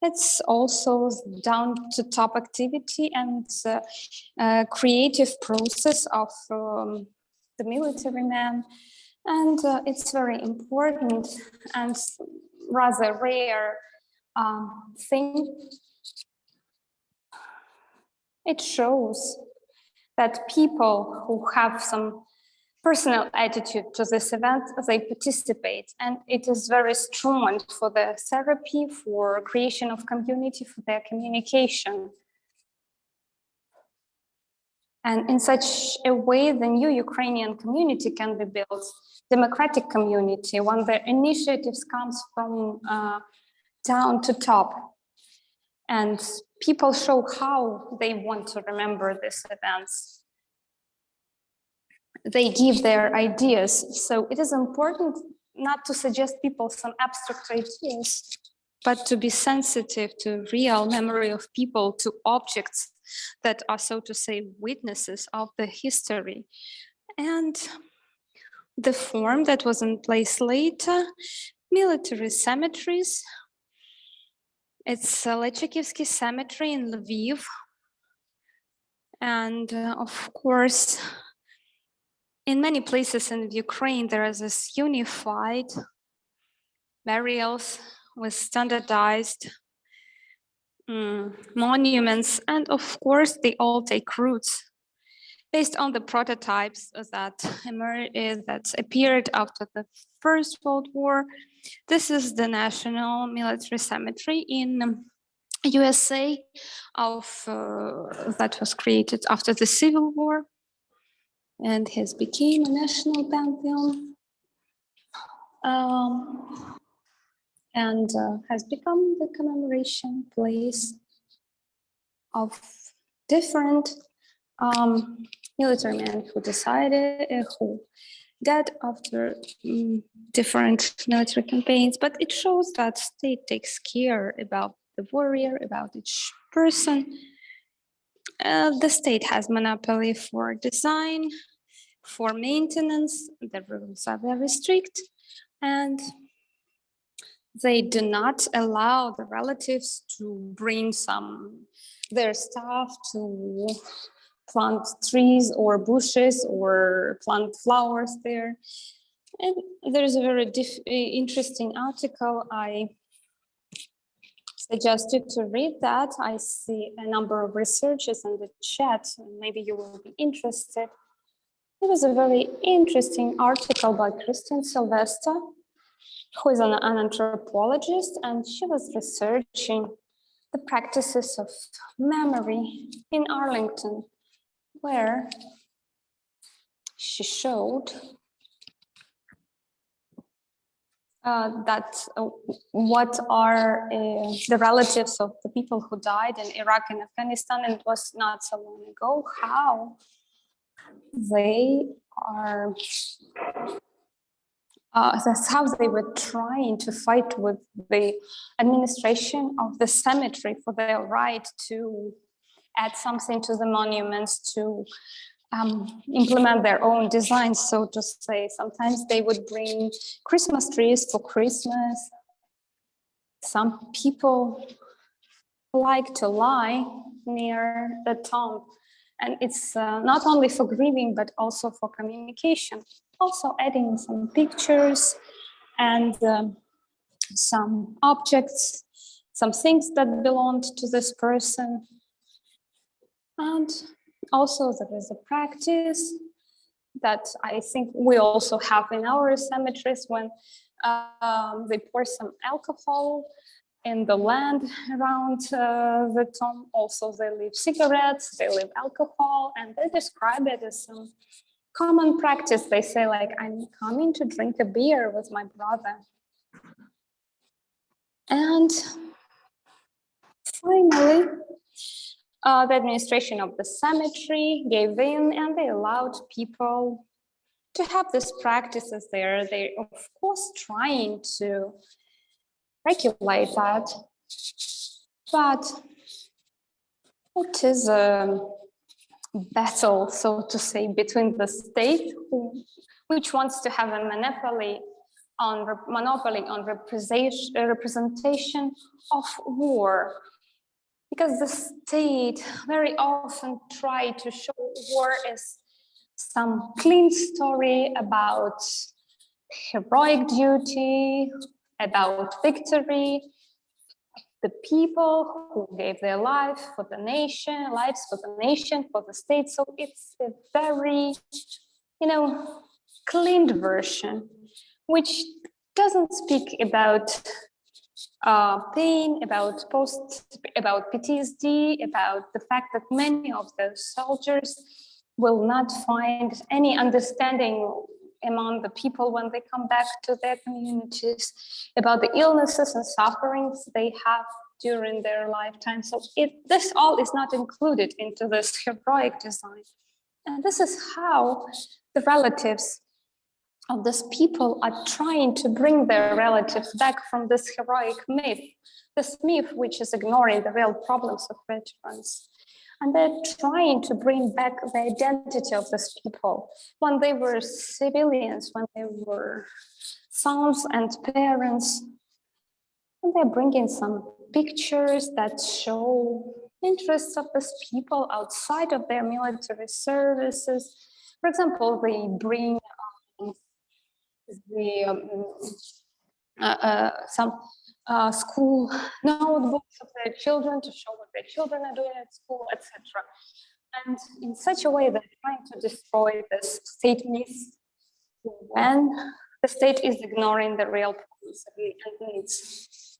It's also down to top activity and creative process of the military man. And it's very important and rather rare thing. It shows that people who have some personal attitude to this event, they participate, and it is very strong for the therapy, for creation of community, for their communication. And in such a way, the new Ukrainian community can be built, democratic community, when the initiatives comes from down to top. And people show how they want to remember these events. They give their ideas. So it is important not to suggest people some abstract ideas, but to be sensitive to real memory of people, to objects that are, so to say, witnesses of the history. And the form that was in place later, military cemeteries. It's Lechakivsky cemetery in Lviv. And of course, in many places in Ukraine, there is this unified burials with standardized monuments. And of course, they all take roots based on the prototypes that appeared after the First World War. This is the National Military Cemetery in USA that was created after the Civil War and has become a national pantheon and has become the commemoration place of different military men who died after different military campaigns. But it shows that state takes care about the warrior, about each person. The state has monopoly for design, for maintenance. The rules are very strict, and they do not allow the relatives to bring their stuff to plant trees or bushes or plant flowers there. And there's a very interesting article. I suggest you to read that. I see a number of researchers in the chat, and maybe you will be interested. It was a very interesting article by Christine Sylvester, who is an anthropologist, and she was researching the practices of memory in Arlington, where she showed that what are the relatives of the people who died in Iraq and Afghanistan, and it was not so long ago, how they are That's how they were trying to fight with the administration of the cemetery for their right to add something to the monuments, to implement their own designs, so to say. Sometimes they would bring Christmas trees for Christmas. Some people like to lie near the tomb, and it's not only for grieving, but also for communication. Also adding some pictures and some objects, some things that belonged to this person. And also there is a practice that I think we also have in our cemeteries when they pour some alcohol in the land around the tomb. Also they leave cigarettes, they leave alcohol, and they describe it as some common practice. They say like, I'm coming to drink a beer with my brother. And finally, the administration of the cemetery gave in and they allowed people to have these practices there. They, of course, trying to regulate that, but it is a battle, so to say, between the state, which wants to have a monopoly on representation of war, because the state very often try to show war as some clean story about heroic duty, about victory, the people who gave their lives for the nation, for the state. So it's a very, cleaned version, which doesn't speak about pain, about PTSD, about the fact that many of those soldiers will not find any understanding among the people when they come back to their communities, about the illnesses and sufferings they have during their lifetime. So this all is not included into this heroic design. And this is how the relatives of these people are trying to bring their relatives back from this heroic myth, this myth which is ignoring the real problems of veterans. And they're trying to bring back the identity of these people when they were civilians, when they were sons and parents. And they're bringing some pictures that show interests of these people outside of their military services. For example, they bring some school notebooks of their children to show what their children are doing at school, etc. And in such a way, they're trying to destroy this state myth when the state is ignoring the real problems and needs.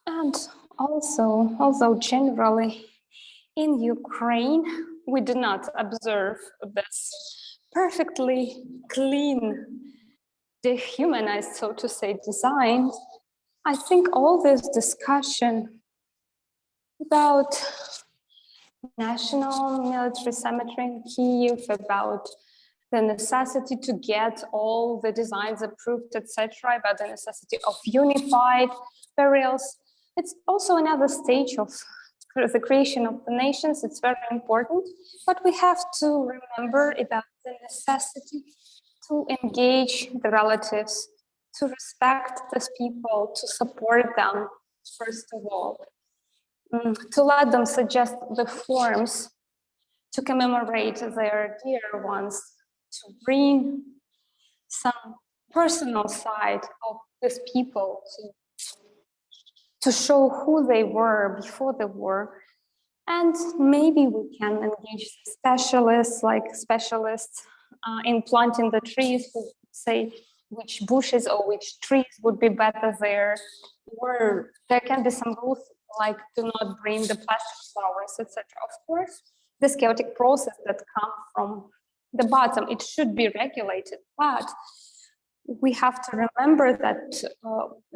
And also, although generally in Ukraine, we do not observe this perfectly clean, dehumanized, so to say, design, I think all this discussion about national military cemetery in Kyiv, about the necessity to get all the designs approved, etc., about the necessity of unified burials, it's also another stage of the creation of the nations. It's very important, but we have to remember about the necessity to engage the relatives, to respect these people, to support them, first of all, to let them suggest the forms to commemorate their dear ones, to bring some personal side of these people, to show who they were before the war. And maybe we can engage specialists, in planting the trees, who say which bushes or which trees would be better there. Or there can be some rules like do not bring the plastic flowers, etc. Of course, this chaotic process that comes from the bottom, it should be regulated, but we have to remember that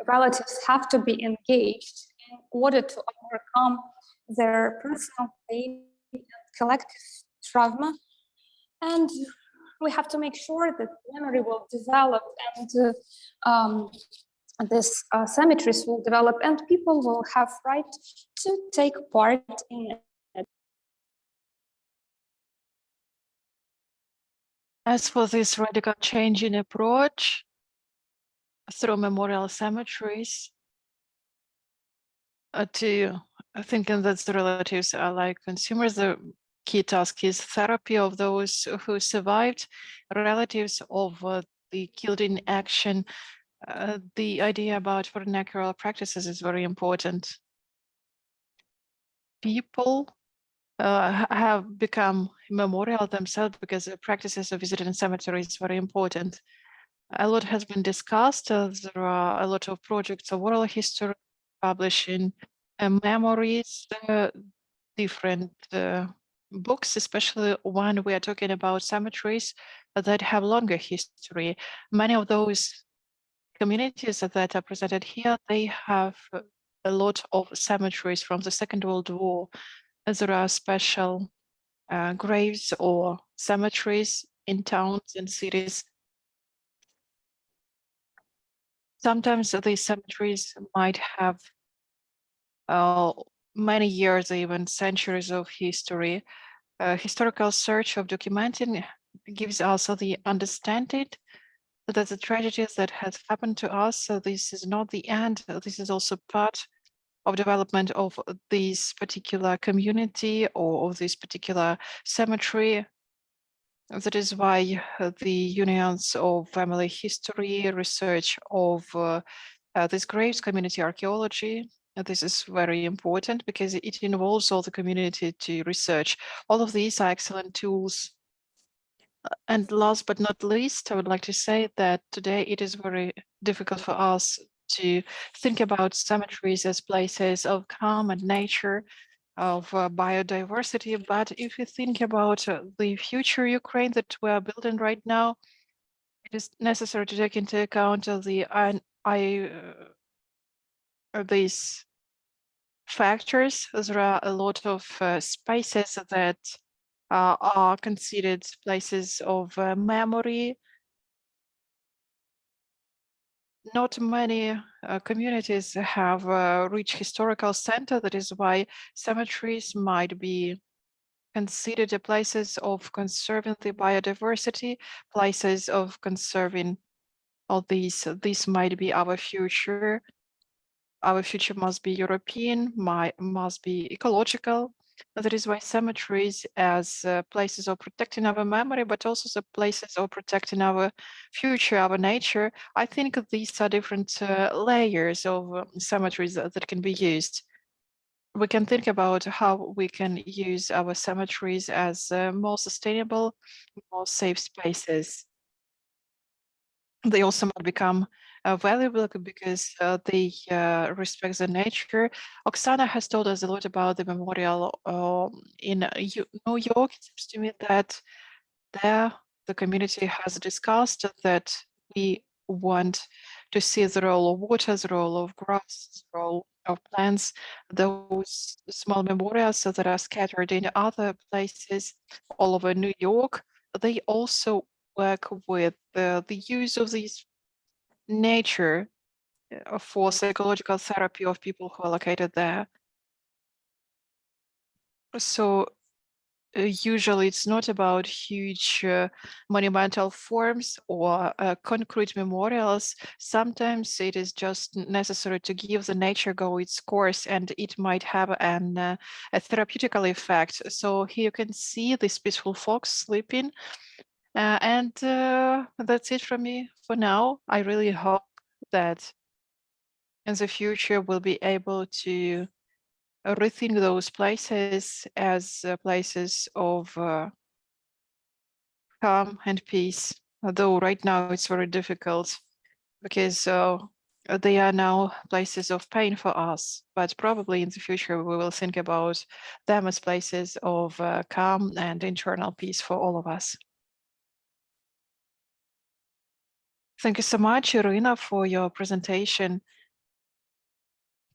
relatives have to be engaged in order to overcome their personal pain and collective trauma. And we have to make sure that memory will develop and this cemeteries will develop and people will have right to take part in it. As for this radical change in approach through memorial cemeteries, to thinking that the relatives are like consumers, the key task is therapy of those who survived, relatives of the killed in action. The idea about vernacular practices is very important. People have become memorial themselves because the practices of visiting cemeteries is very important. A lot has been discussed. There are a lot of projects of oral history, publishing memories, different books, especially when we are talking about cemeteries that have longer history. Many of those communities that are presented here, they have a lot of cemeteries from the Second World War. There are special graves or cemeteries in towns and cities. Sometimes these cemeteries might have many years, even centuries of history. Historical search of documenting gives also the understanding that the tragedies that has happened to us, so this is not the end, this is also part of development of this particular community or of this particular cemetery. That is why the unions of family history, research of this graves, community archaeology, this is very important because it involves all the community to research. All of these are excellent tools. And last but not least, I would like to say that today it is very difficult for us to think about cemeteries as places of calm and nature, of biodiversity. But if you think about the future Ukraine that we are building right now, it is necessary to take into account these factors. There are a lot of spaces that are considered places of memory. Not many communities have a rich historical center. That is why cemeteries might be considered places of conserving the biodiversity, places of conserving all these. This might be our future. Our future must be European, must be ecological. That is why cemeteries as places of protecting our memory, but also the places of protecting our future, our nature. I think these are different layers of cemeteries that can be used. We can think about how we can use our cemeteries as more sustainable, more safe spaces. They also might become valuable because they respect the nature. Oksana has told us a lot about the memorial in New York. It seems to me that there the community has discussed that we want to see the role of water, the role of grass, the role of plants, those small memorials that are scattered in other places all over New York. They also work with the use of these nature for psychological therapy of people who are located there. So usually it's not about huge monumental forms or concrete memorials. Sometimes it is just necessary to give the nature go its course, and it might have a therapeutical effect. So here you can see this peaceful fox sleeping. And that's it from me for now. I really hope that in the future we'll be able to rethink those places as places of calm and peace. Although right now it's very difficult because they are now places of pain for us. But probably in the future we will think about them as places of calm and internal peace for all of us. Thank you so much, Irina, for your presentation.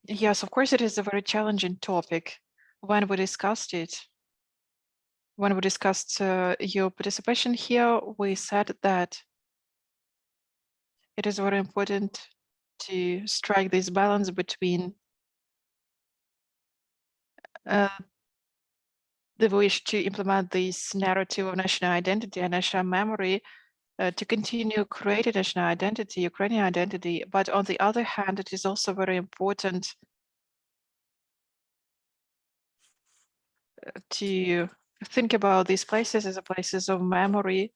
Yes, of course, it is a very challenging topic. When we discussed it, when we discussed your participation here, we said that it is very important to strike this balance between the wish to implement this narrative of national identity and national memory to continue creating national identity, Ukrainian identity. But on the other hand, it is also very important to think about these places as a places of memory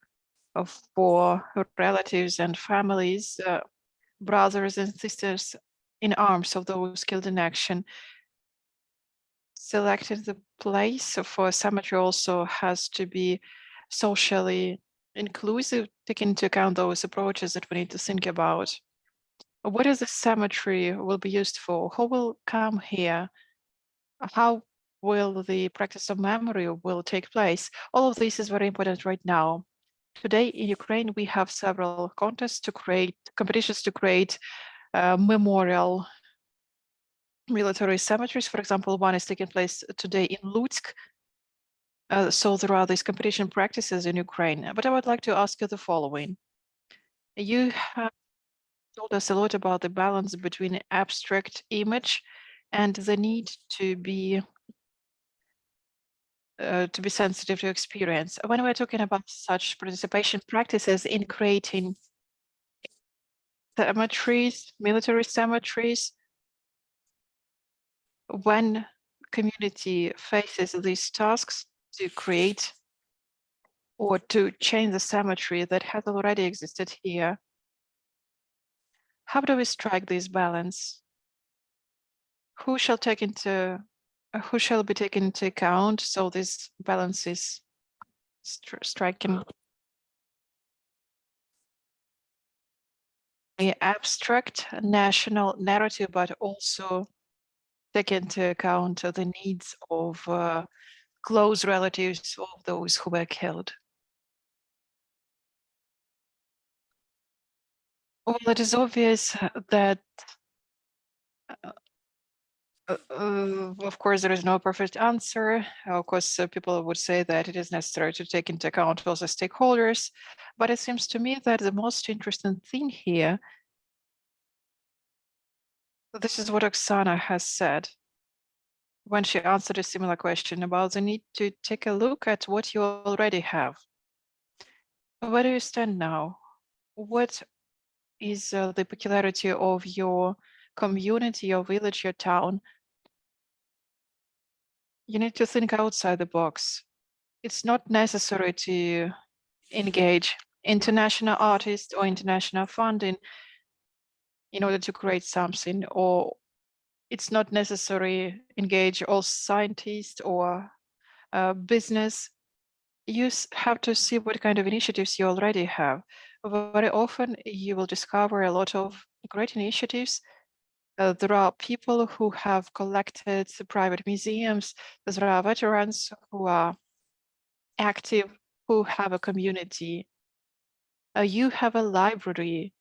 for relatives and families, brothers and sisters in arms of those killed in action. Selecting the place for a cemetery also has to be socially inclusive, taking into account those approaches that we need to think about. What is the cemetery will be used for? Who will come here? How will the practice of memory will take place? All of this is very important right now. Today in Ukraine, we have several contests to create, competitions to create memorial military cemeteries. For example, one is taking place today in Lutsk. So there are these competition practices in Ukraine. But I would like to ask you the following. You have told us a lot about the balance between abstract image and the need to be sensitive to experience. When we're talking about such participation practices in creating cemeteries, military cemeteries, when community faces these tasks to create or to change the cemetery that has already existed here, how do we strike this balance? Who shall be taken into account so this balance is striking? The abstract national narrative, but also take into account the needs of close relatives of those who were killed. Well, it is obvious that, of course, there is no perfect answer. Of course, people would say that it is necessary to take into account also stakeholders. But it seems to me that the most interesting thing here, this is what Oksana has said when she answered a similar question about the need to take a look at what you already have. Where do you stand now? What is the peculiarity of your community, your village, your town? You need to think outside the box. It's not necessary to engage international artists or international funding in order to create something, or it's not necessary engage all scientists or business. You have to see what kind of initiatives you already have. Very often you will discover a lot of great initiatives. There are people who have collected private museums. There are veterans who are active, who have a community. You have a library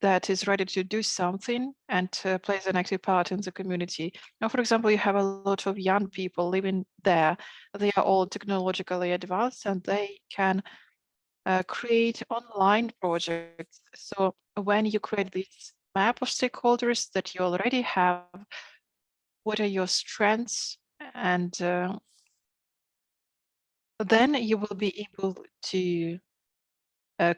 that is ready to do something and plays an active part in the community. Now, for example, you have a lot of young people living there. They are all technologically advanced and they can create online projects. So when you create this map of stakeholders that you already have, what are your strengths? And then you will be able to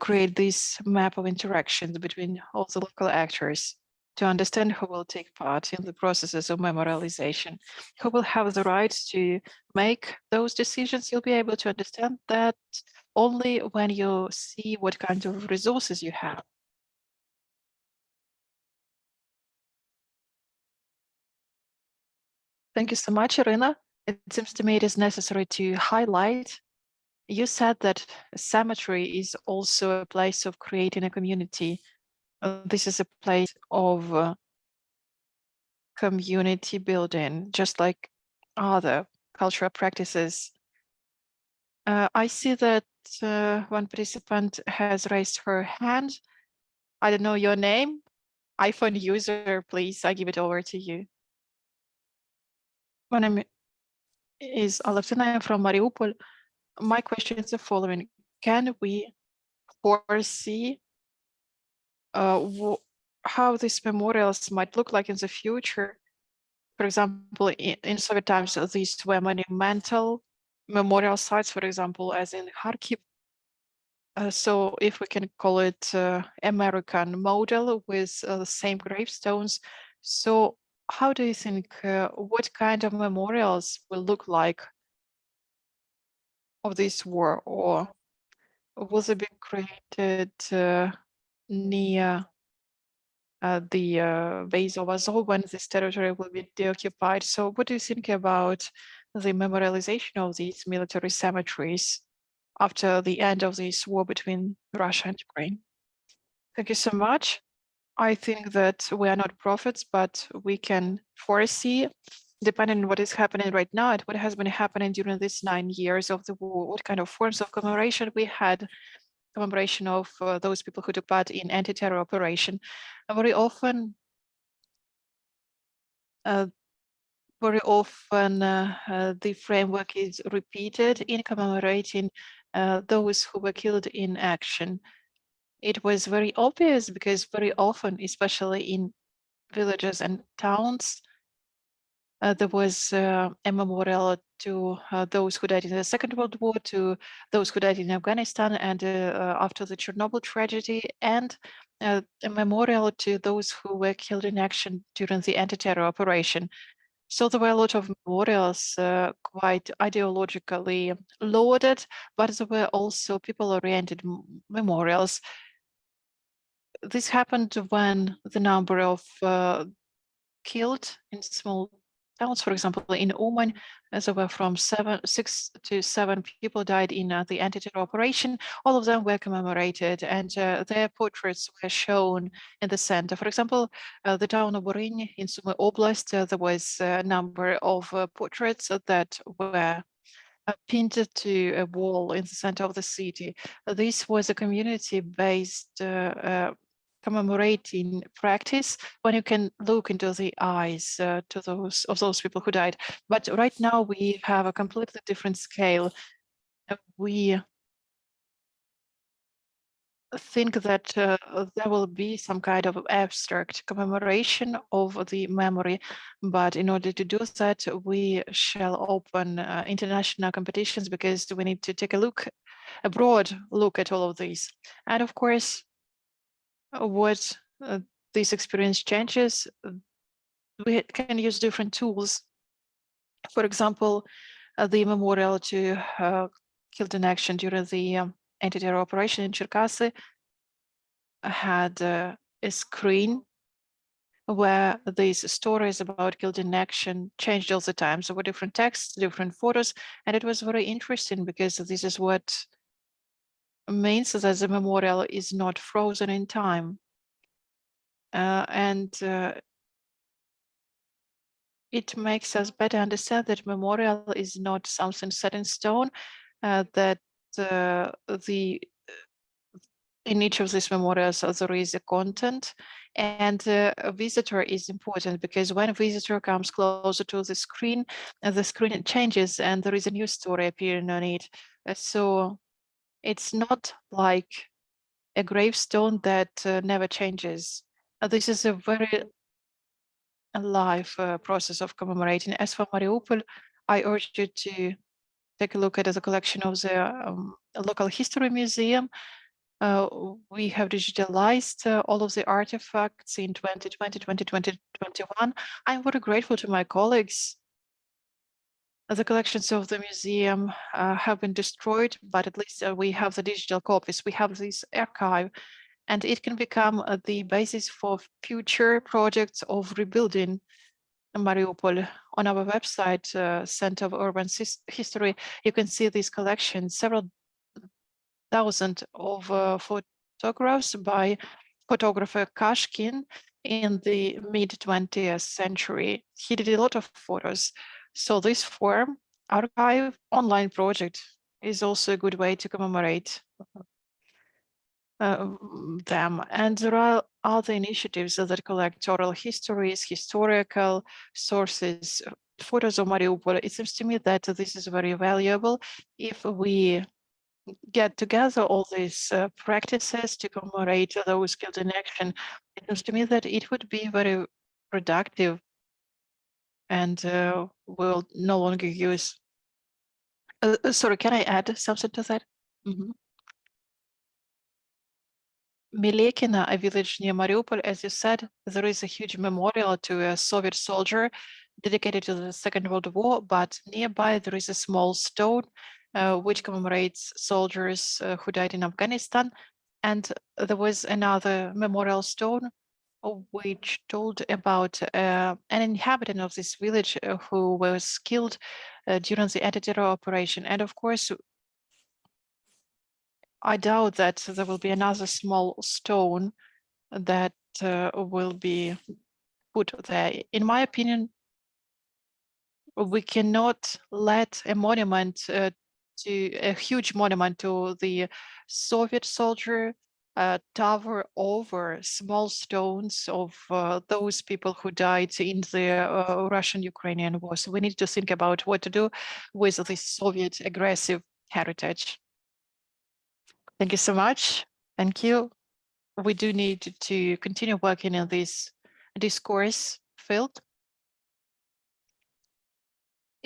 create this map of interactions between all the local actors to understand who will take part in the processes of memorialization, who will have the right to make those decisions. You'll be able to understand that only when you see what kind of resources you have. Thank you so much, Irina. It seems to me it is necessary to highlight. You said that a cemetery is also a place of creating a community. This is a place of community building, just like other cultural practices. I see that one participant has raised her hand. I don't know your name. iPhone user, please, I give it over to you. My name is Alexina. I'm from Mariupol. My question is the following: can we foresee how these memorials might look like in the future? For example, in Soviet times, these were monumental memorial sites, for example, as in Kharkiv. So if we can call it American model with the same gravestones. So how do you think, what kind of memorials will look like of this war, or will they be created near the base of Azov when this territory will be deoccupied? So what do you think about the memorialization of these military cemeteries after the end of this war between Russia and Ukraine? Thank you so much. I think that we are not prophets, but we can foresee, depending on what is happening right now and what has been happening during these 9 years of the war, what kind of forms of commemoration we had, commemoration of those people who took part in anti-terror operation. Very often, the framework is repeated in commemorating those who were killed in action. It was very obvious because very often, especially in villages and towns, there was a memorial to those who died in the Second World War, to those who died in Afghanistan and after the Chernobyl tragedy, and a memorial to those who were killed in action during the anti-terror operation. So there were a lot of memorials, quite ideologically loaded, but there were also people-oriented memorials. This happened when the number of killed in small towns, for example, in Oman, there were from 6 to 7 people died in the anti-terror operation. All of them were commemorated, and their portraits were shown in the center. For example, the town of Vorin in Sumy Oblast, there was a number of portraits that were pinned to a wall in the center of the city. This was a community-based commemorating practice when you can look into the eyes to those people who died. But right now we have a completely different scale. We think that there will be some kind of abstract commemoration of the memory, but in order to do that, we shall open international competitions because we need to take a broad look at all of these. And of course, what this experience changes, we can use different tools. For example, the memorial to killed in action during the anti-terror operation in Cherkasy had a screen where these stories about killed in action changed all the time. So there were different texts, different photos, and it was very interesting because this is what means that the memorial is not frozen in time. It makes us better understand that memorial is not something set in stone, that in each of these memorials there is a content, and a visitor is important because when a visitor comes closer to the screen changes and there is a new story appearing on it. So it's not like a gravestone that never changes. This is a very alive process of commemorating. As for Mariupol, I urge you to take a look at the collection of the local history museum. We have digitalized all of the artifacts in 2020, 2021. I'm very grateful to my colleagues. The collections of the museum have been destroyed, but at least we have the digital copies. We have this archive, and it can become the basis for future projects of rebuilding Mariupol. On our website, Center of Urban History, you can see these collections, several thousand of photographs by photographer Kashkin in the mid-20th century. He did a lot of photos. So this form, archive online project, is also a good way to commemorate them. And there are other initiatives that collect oral histories, historical sources photos of Mariupol, it seems to me that this is very valuable if we get together all these practices to commemorate those killed in action. It seems to me that it would be very productive and we'll no longer use. Sorry, can I add something to that? Milekina, a village near Mariupol, as you said, there is a huge memorial to a Soviet soldier dedicated to the Second World War, but nearby there is a small stone which commemorates soldiers who died in Afghanistan. And there was another memorial stone which told about an inhabitant of this village who was killed during the anti-terror operation. And of course, I doubt that there will be another small stone that will be put there. In my opinion, we cannot let a monument to a huge monument to the Soviet soldier tower over small stones of those people who died in the Russian-Ukrainian war. So we need to think about what to do with this Soviet aggressive heritage. Thank you so much. Thank you. We do need to continue working in this discourse field.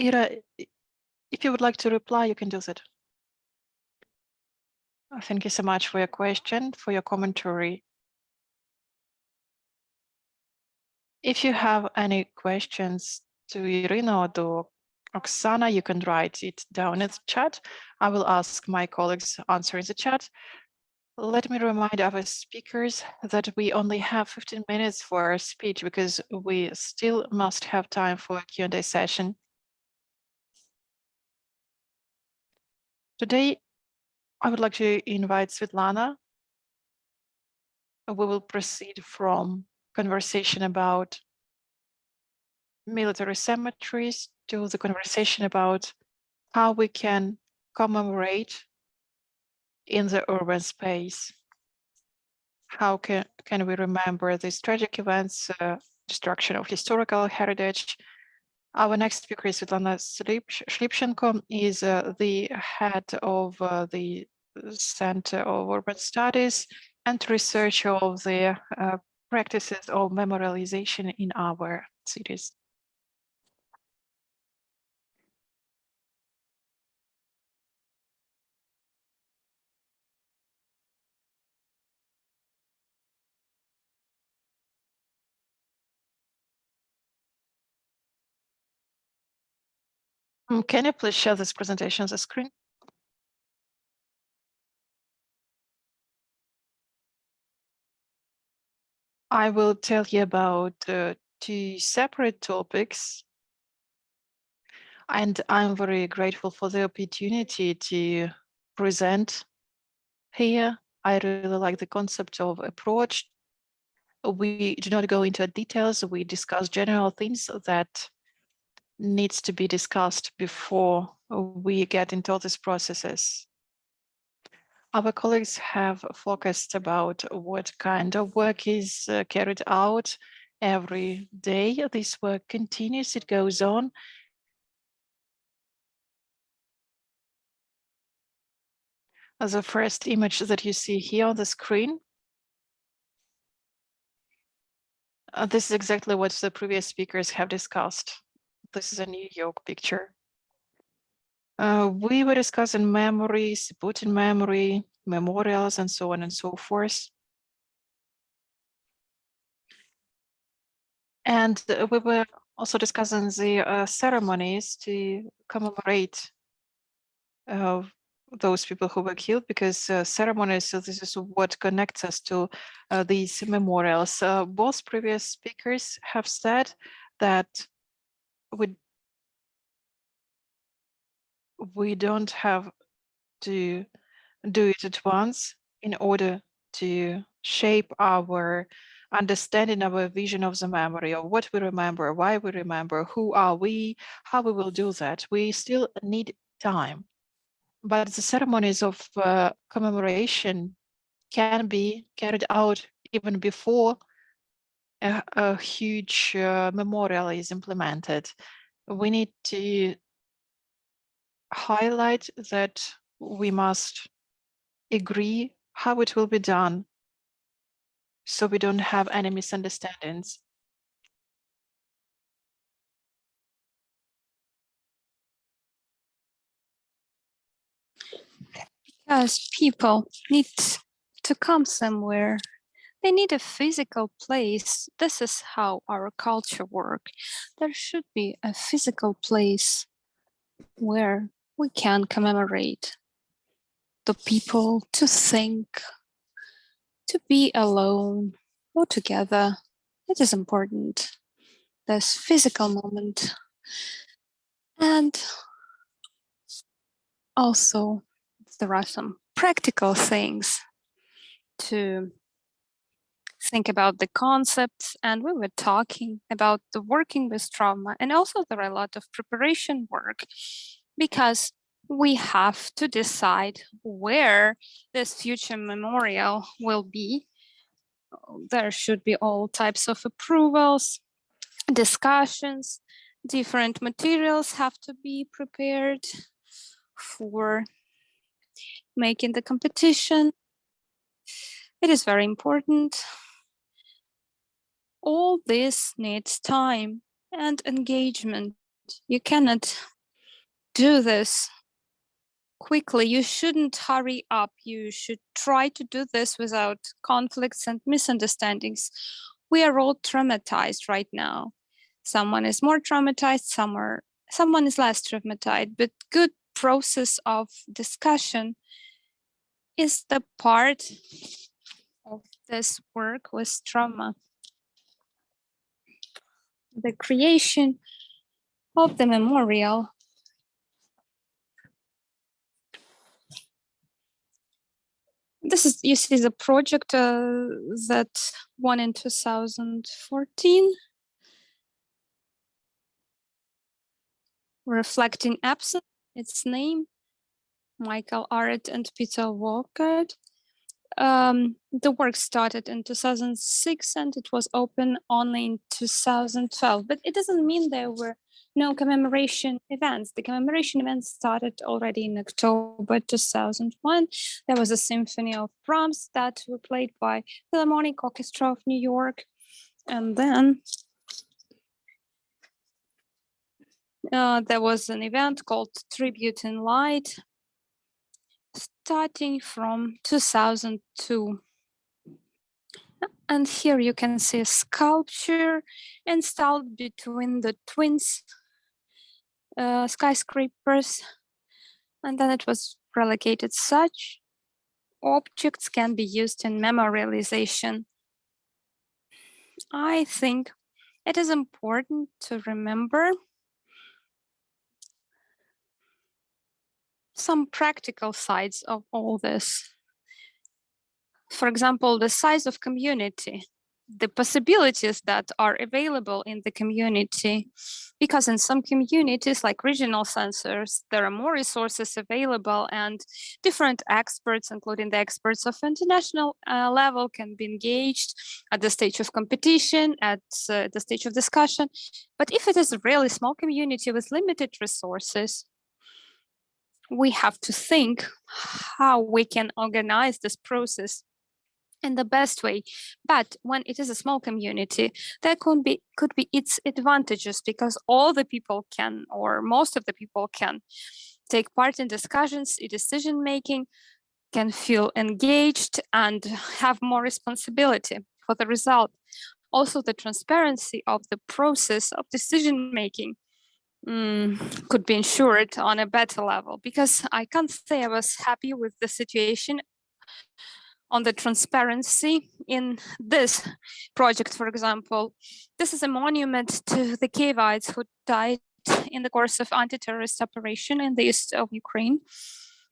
Ira, if you would like to reply, you can do that. Thank you so much for your question, for your commentary. If you have any questions to Irina or to Oksana, you can write it down in the chat. I will ask my colleagues answer in the chat. Let me remind our speakers that we only have 15 minutes for our speech because we still must have time for a Q&A session. Today, I would like to invite Svetlana. We will proceed from conversation about military cemeteries to the conversation about how we can commemorate in the urban space. How can we remember these tragic events, destruction of historical heritage? Our next speaker is Svetlana Slipchenko, is the head of the Center of Urban Studies and research of the practices of memorialization in our cities. Can you please share this presentation on the screen? I will tell you about two separate topics. And I'm very grateful for the opportunity to present here. I really like the concept of approach. We do not go into details. We discuss general things that needs to be discussed before we get into all these processes. Our colleagues have focused about what kind of work is carried out every day. This work continues, it goes on. The first image that you see here on the screen, this is exactly what the previous speakers have discussed. This is a New York picture. We were discussing memories, put in memory, memorials, and so on and so forth. And we were also discussing the ceremonies to commemorate those people who were killed, because ceremonies, so this is what connects us to these memorials. Both previous speakers have said that we don't have to do it at once in order to shape our understanding, our vision of the memory, of what we remember, why we remember, who are we, how we will do that. We still need time. But the ceremonies of commemoration can be carried out even before a huge memorial is implemented. we need to highlight that we must agree how it will be done so we don't have any misunderstandings. Because people need to come somewhere. They need a physical place. This is how our culture works. There should be a physical place where we can commemorate the people, to think, to be alone or together. It is important. This physical moment. And also, there are some practical things to think about the concepts, and we were talking about the working with trauma, and also there are a lot of preparation work because we have to decide where this future memorial will be. There should be all types of approvals, discussions, different materials have to be prepared for making the competition. It is very important. All this needs time and engagement. You cannot do this quickly. You shouldn't hurry up. You should try to do this without conflicts and misunderstandings. We are all traumatized right now. Someone is more traumatized, someone is less traumatized, but good process of discussion is the part of this work with trauma. The creation of the memorial this is, you see the project that won in 2014, reflecting absence, its name, Michael Arrett and Peter Walker. The work started in 2006 and it was open only in 2012, but it doesn't mean there were no commemoration events. The commemoration events started already in October 2001. There was a symphony of Brahms that were played by Philharmonic Orchestra of New York. And then there was an event called Tribute in Light, starting from 2002. And here you can see a sculpture installed between the twins skyscrapers. And then it was relocated. Such objects can be used in memorialization. I think it is important to remember some practical sides of all this. For example, the size of community, the possibilities that are available in the community, because in some communities like regional centers, there are more resources available and different experts, including the experts of international level, can be engaged at the stage of competition, at the stage of discussion. But if it is a really small community with limited resources, we have to think how we can organize this process in the best way. But when it is a small community, there could be its advantages because all the people can, or most of the people can, take part in discussions, in decision making, can feel engaged and have more responsibility for the result. Also, the transparency of the process of decision making could be ensured on a better level, because I can't say I was happy with the situation on the transparency in this project. For example, this is a monument to the Kievites who died in the course of anti-terrorist operation in the east of Ukraine.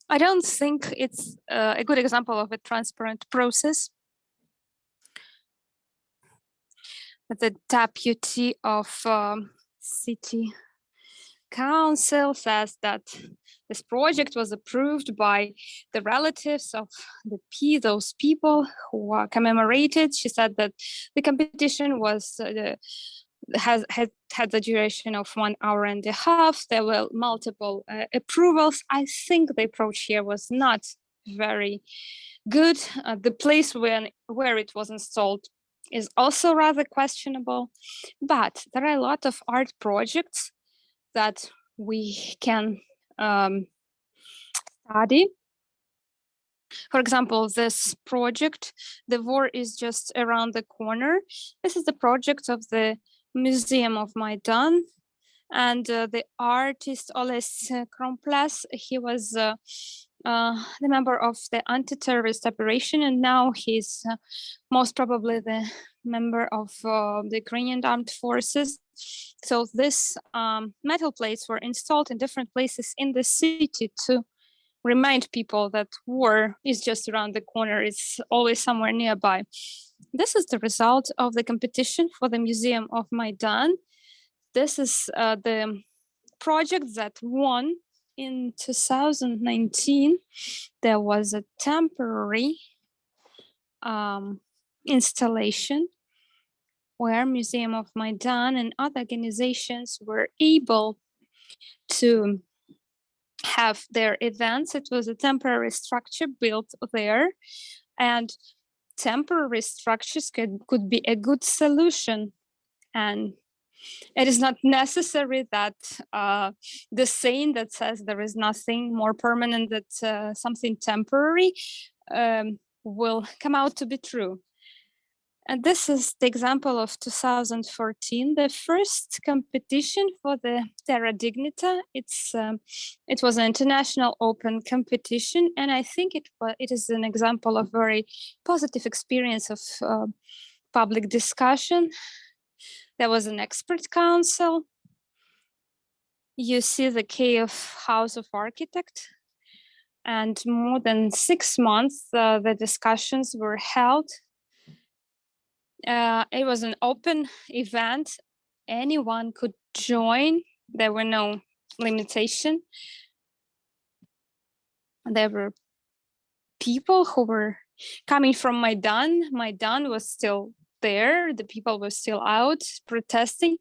I don't think it's a good example of a transparent process. The deputy of city council says that this project was approved by the relatives of those people who are commemorated. She said that the competition was had the duration of 1.5 hours. There were multiple approvals. I think the approach here was not very good. The place where it was installed is also rather questionable, but there are a lot of art projects that we can study. For example, this project, the war is just around the corner. This is the project of the Museum of Maidan, and the artist Oles Kromplas, he was the member of the anti-terrorist operation, and now he's most probably the member of the Ukrainian armed forces. So this metal plates were installed in different places in the city to remind people that war is just around the corner, it's always somewhere nearby. This is the result of the competition for the Museum of Maidan. This is the project that won in 2019. There was a temporary installation where Museum of Maidan and other organizations were able to have their events. It was a temporary structure built there, and temporary structures could be a good solution. And it is not necessary that the saying that says there is nothing more permanent than something temporary will come out to be true. And this is the example of 2014, the first competition for the Terra Dignita. It was an international open competition, and I think it is an example of very positive experience of public discussion. There was an expert council. You see the Kiev House of Architect, and more than 6 months the discussions were held. It was an open event. Anyone could join. There were no limitation. There were people who were coming from Maidan. Maidan was still there. The people were still out protesting.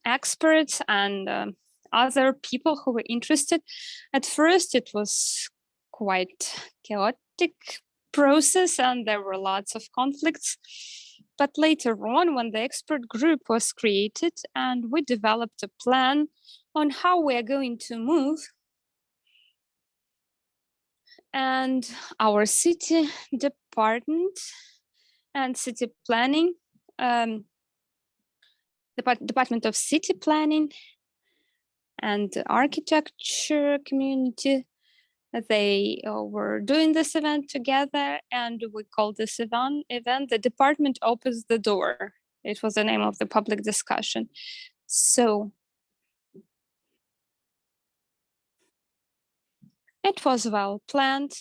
Experts and other people who were interested. At first, it was quite chaotic process and there were lots of conflicts. But later on, when the expert group was created and we developed a plan on how we are going to move, and our city department and city planning, Department of City Planning and Architecture community, they were doing this event together, and we called this event The Department Opens the Door. It was the name of the public discussion. So it was well planned.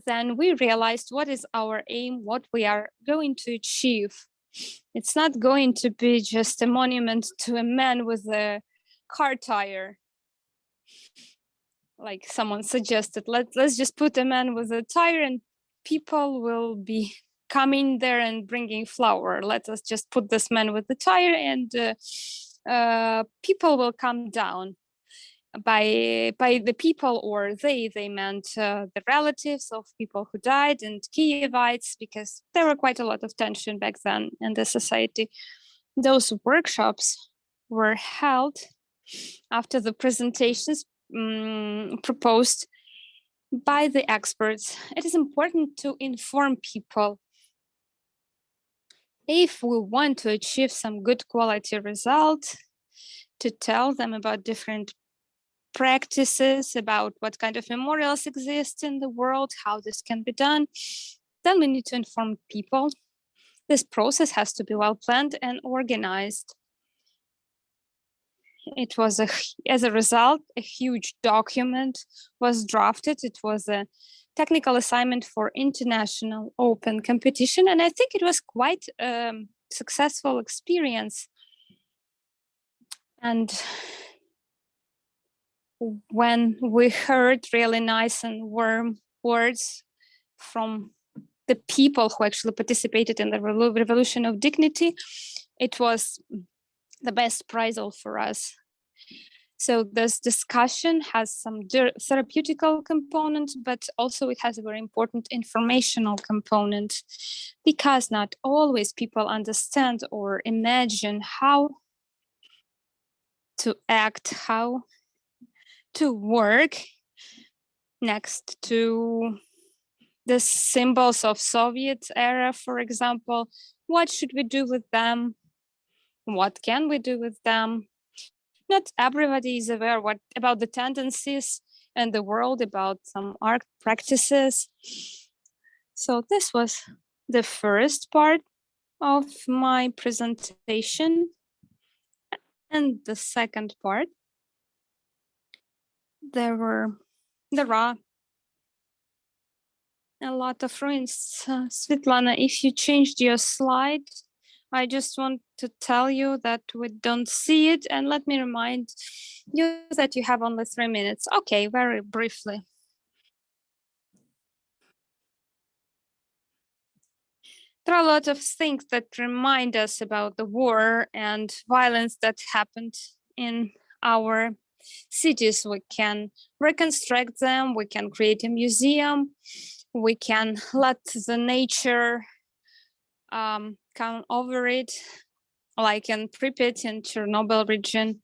Then we realized what is our aim, what we are going to achieve. It's not going to be just a monument to a man with a car tire, like someone suggested. Let's just put a man with a tire and people will be coming there and bringing flour. Let us just put this man with the tire and people will come down. By the people, or they meant the relatives of people who died and Kievites, because there were quite a lot of tension back then in the society. Those workshops were held after the presentations proposed by the experts. It is important to inform people. If we want to achieve some good quality result, to tell them about different practices, about what kind of memorials exist in the world, how this can be done, then we need to inform people. This process has to be well planned and organized. It was, as a result, a huge document was drafted. It was a technical assignment for international open competition, and I think it was quite a successful experience. And when we heard really nice and warm words from the people who actually participated in the Revolution of Dignity, it was the best prizal for us. So this discussion has some therapeutical component, but also it has a very important informational component, because not always people understand or imagine how to act, how to work next to the symbols of Soviet era, for example. What should we do with them? What can we do with them? Not everybody is aware about the tendencies and the world, about some art practices. So this was the first part of my presentation. And the second part, there are a lot of ruins. Svetlana, if you changed your slide, I just want to tell you that we don't see it. And let me remind you that you have only 3 minutes. Okay, very briefly. There are a lot of things that remind us about the war and violence that happened in our cities. We can reconstruct them, we can create a museum, we can let the nature come over it, like in Pripyat in Chernobyl region.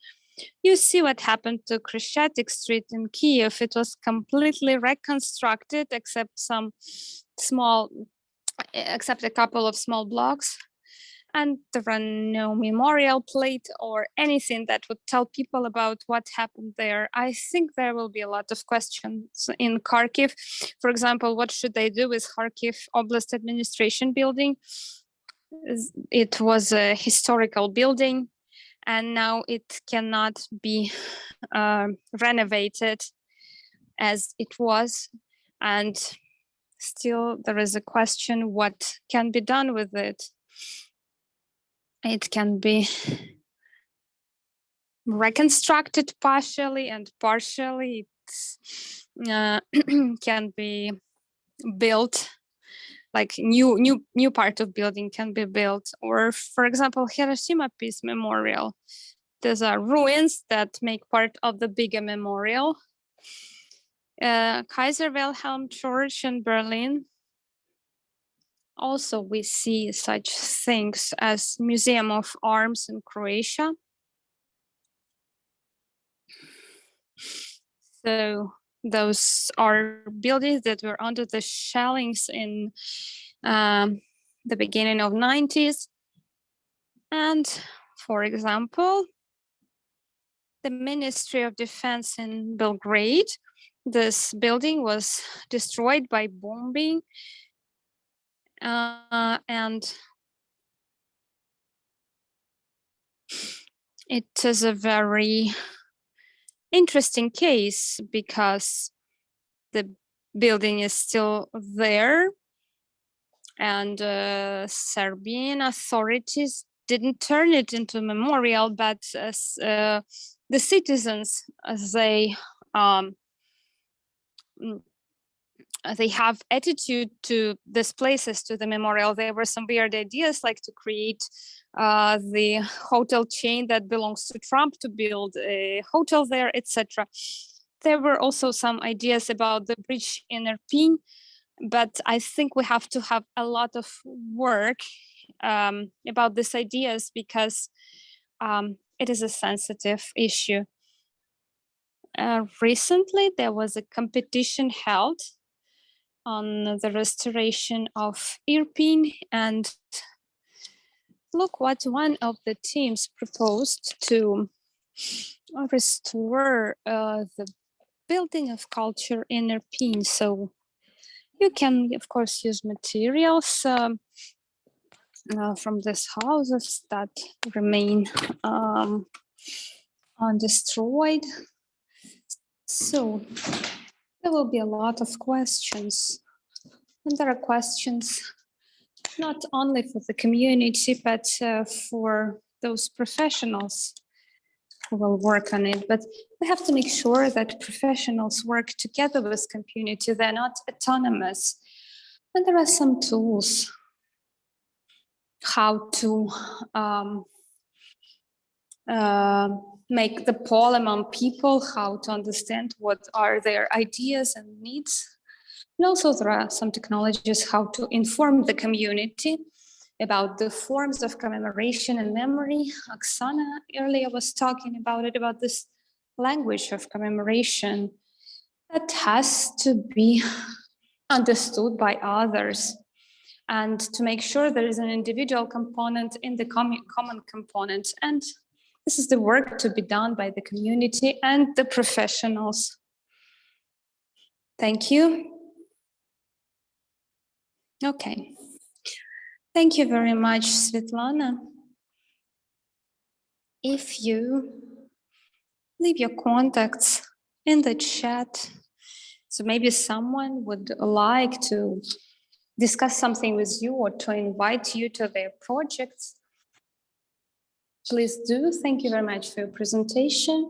You see what happened to Krещатик Street in Kiev. It was completely reconstructed except a couple of small blocks. And there are no memorial plate or anything that would tell people about what happened there. I think there will be a lot of questions in Kharkiv. For example, what should they do with Kharkiv Oblast Administration building? It was a historical building, and now it cannot be renovated as it was. And still there is a question what can be done with it. It can be reconstructed partially, and partially it can be built, like new part of building can be built. Or for example, Hiroshima Peace Memorial. These are ruins that make part of the bigger memorial. Kaiser Wilhelm Church in Berlin. Also, we see such things as Museum of Arms in Croatia. So those are buildings that were under the shellings in the beginning of 90s. And for example, the Ministry of Defense in Belgrade, this building was destroyed by bombing. And it is a very interesting case because the building is still there, and Serbian authorities didn't turn it into a memorial, but the citizens, they have attitude to these places, to the memorial. There were some weird ideas, like to create the hotel chain that belongs to Trump, to build a hotel there, etc. There were also some ideas about the bridge in Irpin, but I think we have to have a lot of work about these ideas, because it is a sensitive issue. Recently, there was a competition held on the restoration of Irpin, and look what one of the teams proposed: to restore the building of culture in Irpin. So you can, of course, use materials from these houses that remain undestroyed. So there will be a lot of questions. And there are questions not only for the community, but for those professionals who will work on it. But we have to make sure that professionals work together with community. They're not autonomous. And there are some tools how to make the poll among people, how to understand what are their ideas and needs. And also there are some technologies how to inform the community about the forms of commemoration and memory. Oksana earlier was talking about it, about this language of commemoration that has to be understood by others, and to make sure there is an individual component in the common component. And this is the work to be done by the community and the professionals. Thank you. Okay. Thank you very much, Svetlana. If you leave your contacts in the chat, so maybe someone would like to discuss something with you or to invite you to their projects, please do. Thank you very much for your presentation.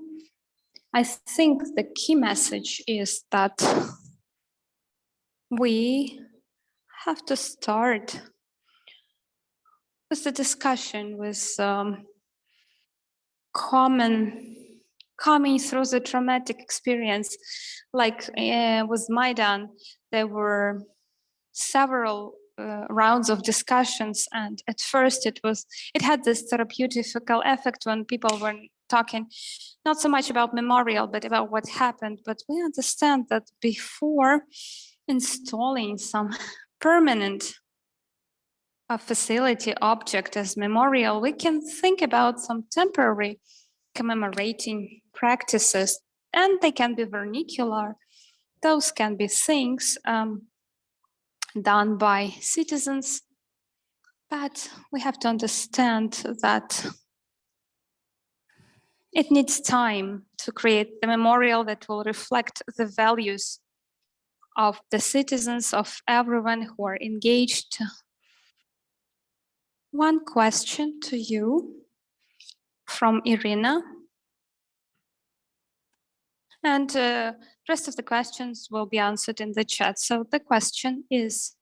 I think the key message is that we have to start with the discussion with coming through the traumatic experience. Like with Maidan, there were several rounds of discussions, and at first it had this therapeutical effect when people were talking not so much about memorial but about what happened. But we understand that before installing some permanent facility object as memorial, we can think about some temporary commemorating practices, and they can be vernacular. Those can be things done by citizens, but we have to understand that it needs time to create the memorial that will reflect the values of the citizens, of everyone who are engaged. One question to you from Irina, and the rest of the questions will be answered in the chat. So the question is,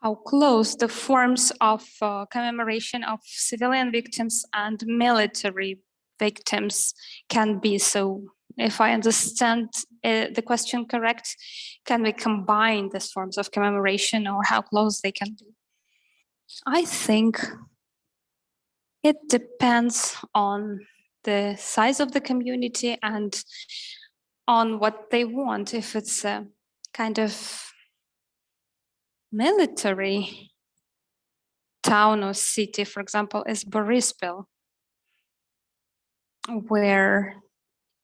how close the forms of commemoration of civilian victims and military victims can be? So if I understand the question correct, can we combine these forms of commemoration, or how close they can be? I think it depends on the size of the community and on what they want. If it's a kind of military town or city, for example, is Borispil, where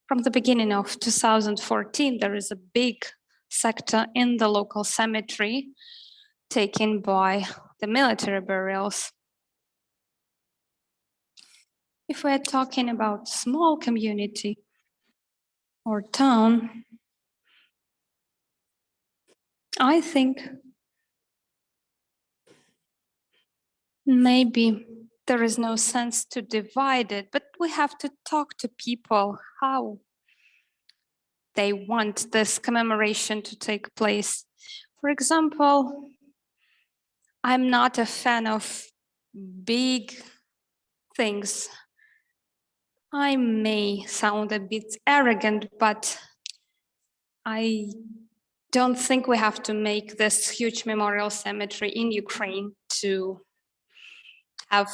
from the beginning of 2014, there is a big sector in the local cemetery taken by the military burials. If we're talking about small community or town, I think maybe there is no sense to divide it, but we have to talk to people how they want this commemoration to take place. For example, I'm not a fan of big things. I may sound a bit arrogant, but I don't think we have to make this huge memorial cemetery in Ukraine to have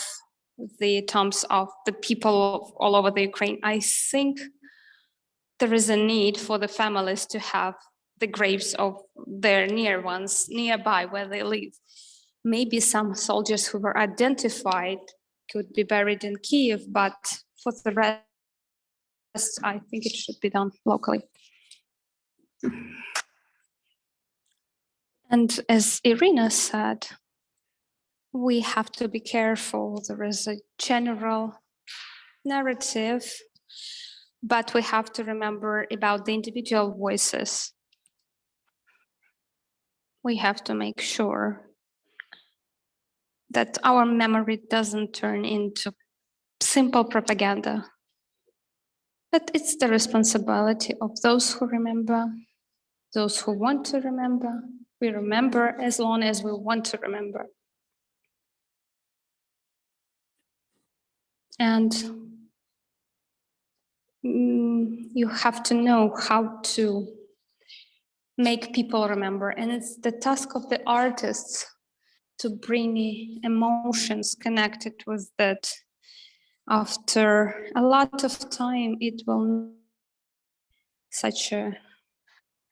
the tombs of the people all over the Ukraine. I think there is a need for the families to have the graves of their near ones nearby where they live. Maybe some soldiers who were identified could be buried in Kiev, but for the rest, I think it should be done locally. And as Irina said, we have to be careful. There is a general narrative, but we have to remember about the individual voices. We have to make sure that our memory doesn't turn into simple propaganda. But it's the responsibility of those who remember, those who want to remember. We remember as long as we want to remember. And you have to know how to make people remember. And it's the task of the artists to bring emotions connected with that. After a lot of time, it will such a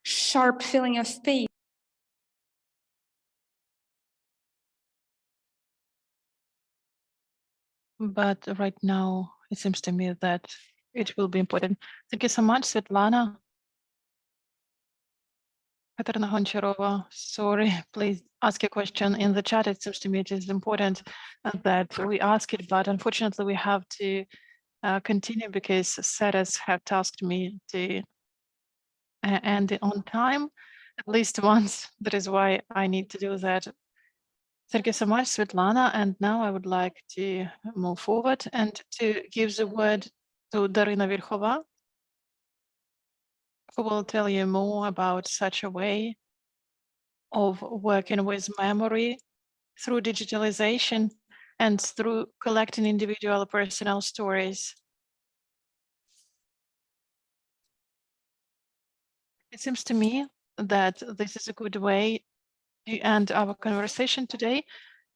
sharp feeling of pain. But right now, it seems to me that it will be important. Thank you so much, Svetlana. Katarina Honcharova, sorry, please ask a question in the chat. It seems to me it is important that we ask it, but unfortunately we have to continue because Saras have tasked me to end it on time, at least once. That is why I need to do that. Thank you so much, Svetlana. And now I would like to move forward and to give the word to Darina Verkhova, who will tell you more about such a way of working with memory through digitalization and through collecting individual personal stories. It seems to me that this is a good way to end our conversation today,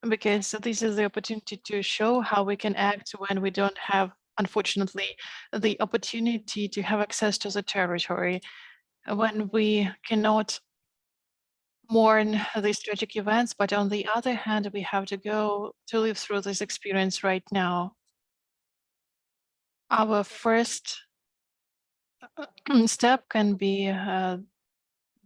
because this is the opportunity to show how we can act when we don't have, unfortunately, the opportunity to have access to the territory, when we cannot mourn these tragic events, but on the other hand, we have to go to live through this experience right now. Our first step can be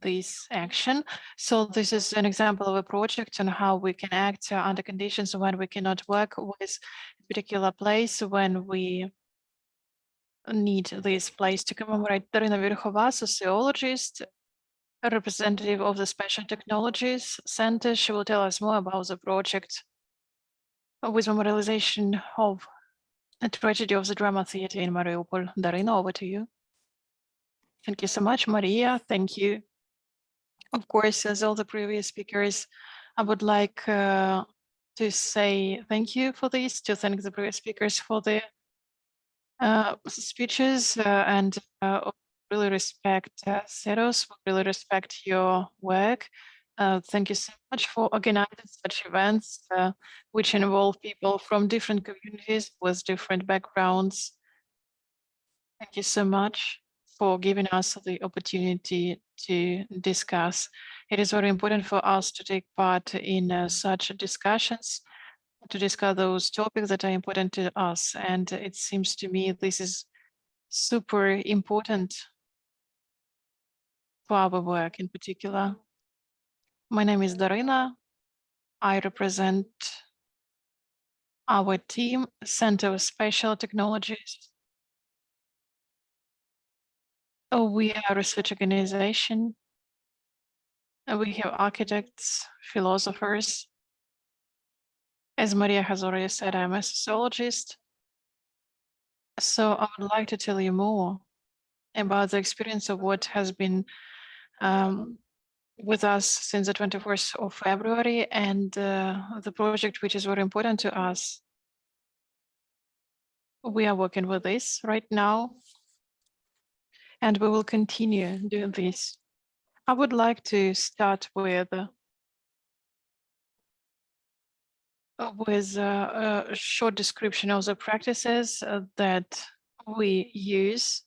this action. So this is an example of a project on how we can act under conditions when we cannot work with a particular place, when we need this place to commemorate. Darina Verkhova, sociologist, a representative of the Special Technologies Center. She will tell us more about the project with memorialization of a tragedy of the drama theater in Mariupol. Darina, over to you. Thank you so much, Maria. Thank you. Of course, as all the previous speakers, I would like to say thank you for this, to thank the previous speakers for the speeches and really respect Seros, really respect your work. Thank you so much for organizing such events, which involve people from different communities with different backgrounds. Thank you so much for giving us the opportunity to discuss. It is very important for us to take part in such discussions, to discuss those topics that are important to us. And it seems to me this is super important for our work in particular. My name is Darina. I represent our team, Center of Special Technologies. We are a research organization. We have architects, philosophers. As Maria has already said, I'm a sociologist. So I would like to tell you more about the experience of what has been with us since the 21st of February and the project which is very important to us. We are working with this right now, and we will continue doing this. I would like to start with a short description of the practices that we use.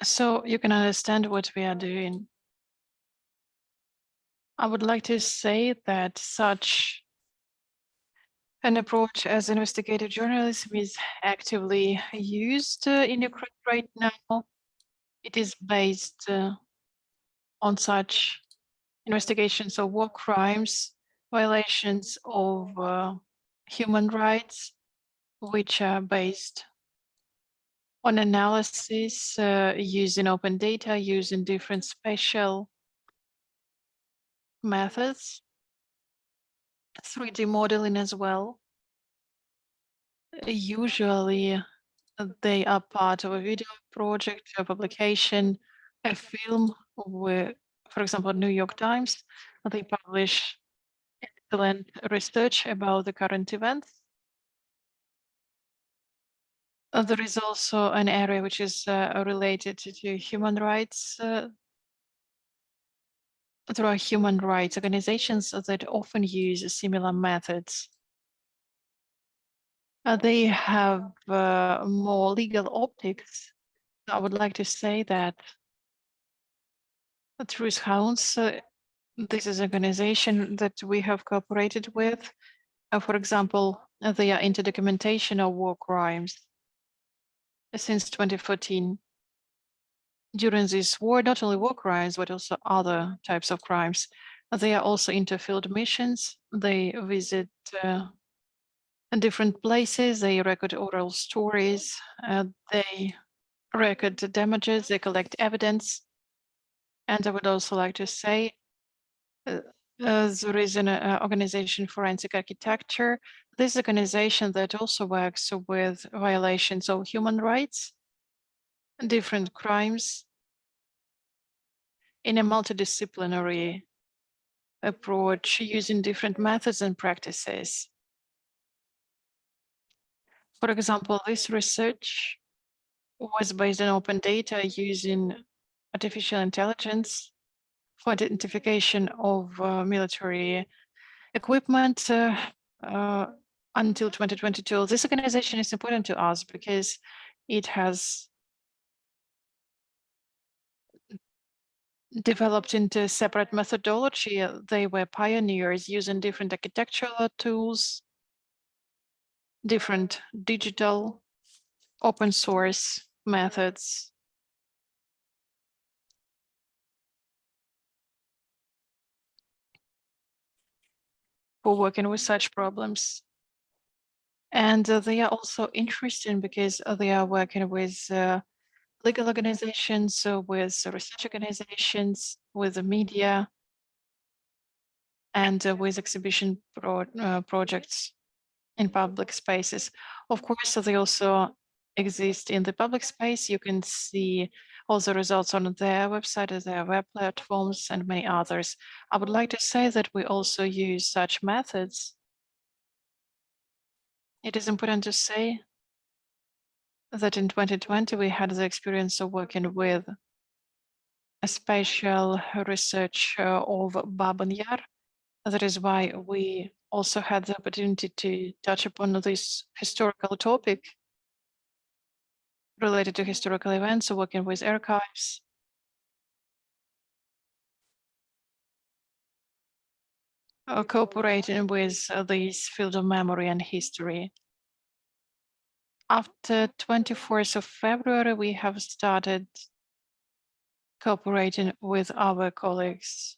So you can understand what we are doing. I would like to say that such an approach as investigative journalism is actively used in Ukraine right now. It is based on such investigations of war crimes, violations of human rights, which are based on analysis using open data, using different spatial methods, 3D modeling as well. Usually they are part of a video project, a publication, a film where, for example, New York Times, they publish excellent research about the current events. There is also an area which is related to human rights. There are human rights organizations that often use similar methods. They have more legal optics. I would like to say that Truth Hounds, this is an organization that we have cooperated with. For example, they are into documentation of war crimes since 2014. During this war, not only war crimes, but also other types of crimes. They are also into field missions. They visit different places. They record oral stories. They record the damages. They collect evidence. And I would also like to say there is an organization, Forensic Architecture. This organization that also works with violations of human rights, different crimes in a multidisciplinary approach using different methods and practices. For example, this research was based on open data using artificial intelligence for identification of military equipment until 2022. This organization is important to us because it has developed into a separate methodology. They were pioneers using different architectural tools, different digital open source methods. For working with such problems. And they are also interesting because they are working with legal organizations, with research organizations, with the media, and with exhibition projects in public spaces. Of course, they also exist in the public space. You can see all the results on their website, their web platforms, and many others. I would like to say that we also use such methods. It is important to say that in 2020, we had the experience of working with a special research of Baban Yar. That is why we also had the opportunity to touch upon this historical topic related to historical events, working with archives. Cooperating with this field of memory and history. After 24th of February, we have started cooperating with our colleagues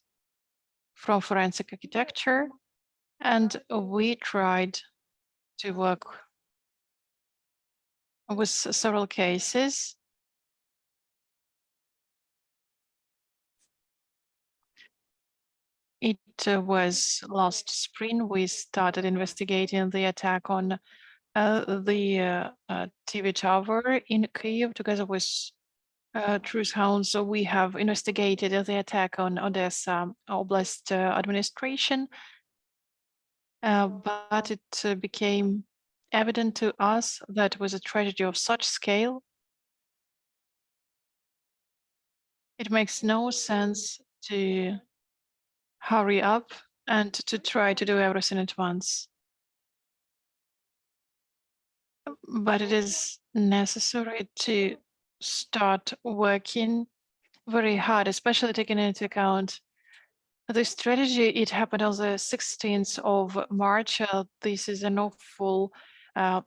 from forensic architecture, and we tried to work with several cases. It was last spring we started investigating the attack on the TV tower in Kyiv together with Truth Hounds. So we have investigated the attack on Odessa Oblast administration, but it became evident to us that with a tragedy of such scale, it makes no sense to hurry up and to try to do everything at once. But it is necessary to start working very hard, especially taking into account the strategy. It happened on the 16th of March. This is an awful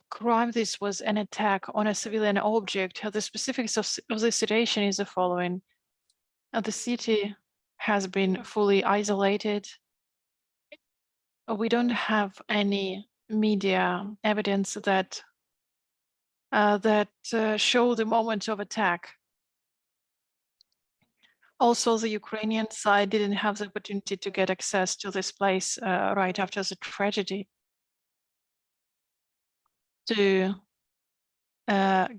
crime. This was an attack on a civilian object. The specifics of the situation is the following. The city has been fully isolated. We don't have any media evidence that show the moment of attack. Also, the Ukrainian side didn't have the opportunity to get access to this place right after the tragedy. to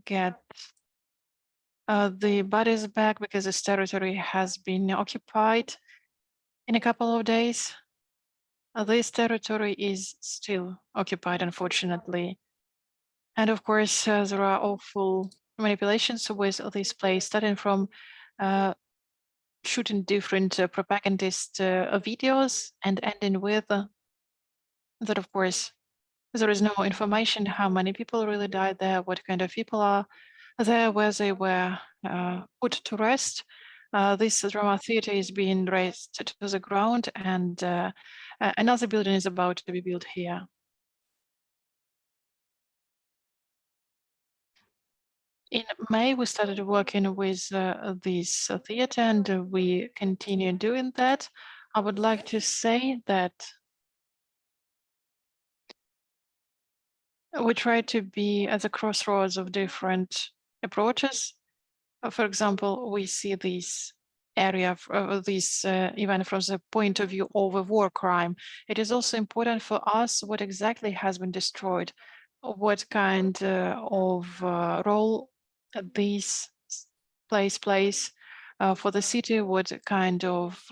get the bodies back because this territory has been occupied in a couple of days. This territory is still occupied, unfortunately. And of course, there are awful manipulations with this place, starting from shooting different propagandist videos and ending with that, of course, there is no information how many people really died there, what kind of people are there, where they were put to rest. This drama theater is being razed to the ground, and another building is about to be built here. In May, we started working with this theater, and we continue doing that. I would like to say that we try to be at the crossroads of different approaches. For example, we see this area, this event from the point of view of a war crime. It is also important for us what exactly has been destroyed, what kind of role this place plays for the city, what kind of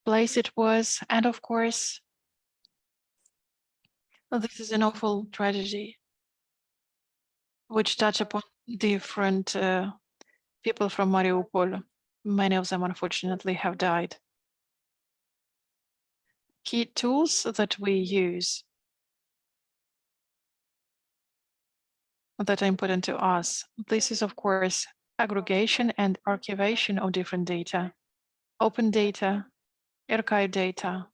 place it was, and of course, this is an awful tragedy which touch upon different people from Mariupol. Many of them, unfortunately, have died. Key tools that we use that are important to us. This is, of course, aggregation and archivation of different data, open data, archive data,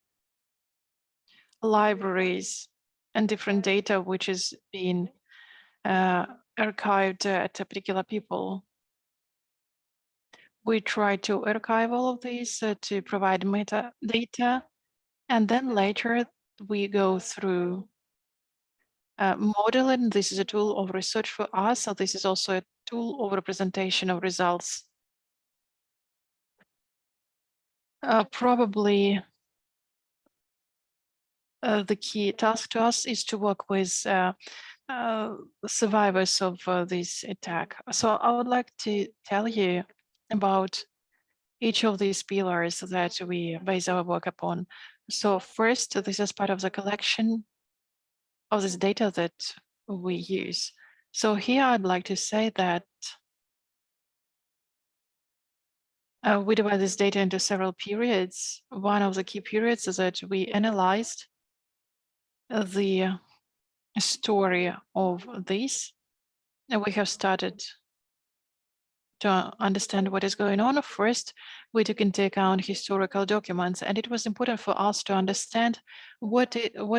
libraries, and different data which is being archived at a particular people. We try to archive all of these to provide metadata, and then later we go through modeling. This is a tool of research for us, so this is also a tool of representation of results. Probably the key task to us is to work with survivors of this attack. So I would like to tell you about each of these pillars that we base our work upon. So first, this is part of the collection of this data that we use. So here I'd like to say that we divide this data into several periods. One of the key periods is that we analyzed the story of this. And we have started to understand what is going on. First, we took into account historical documents, and it was important for us to understand what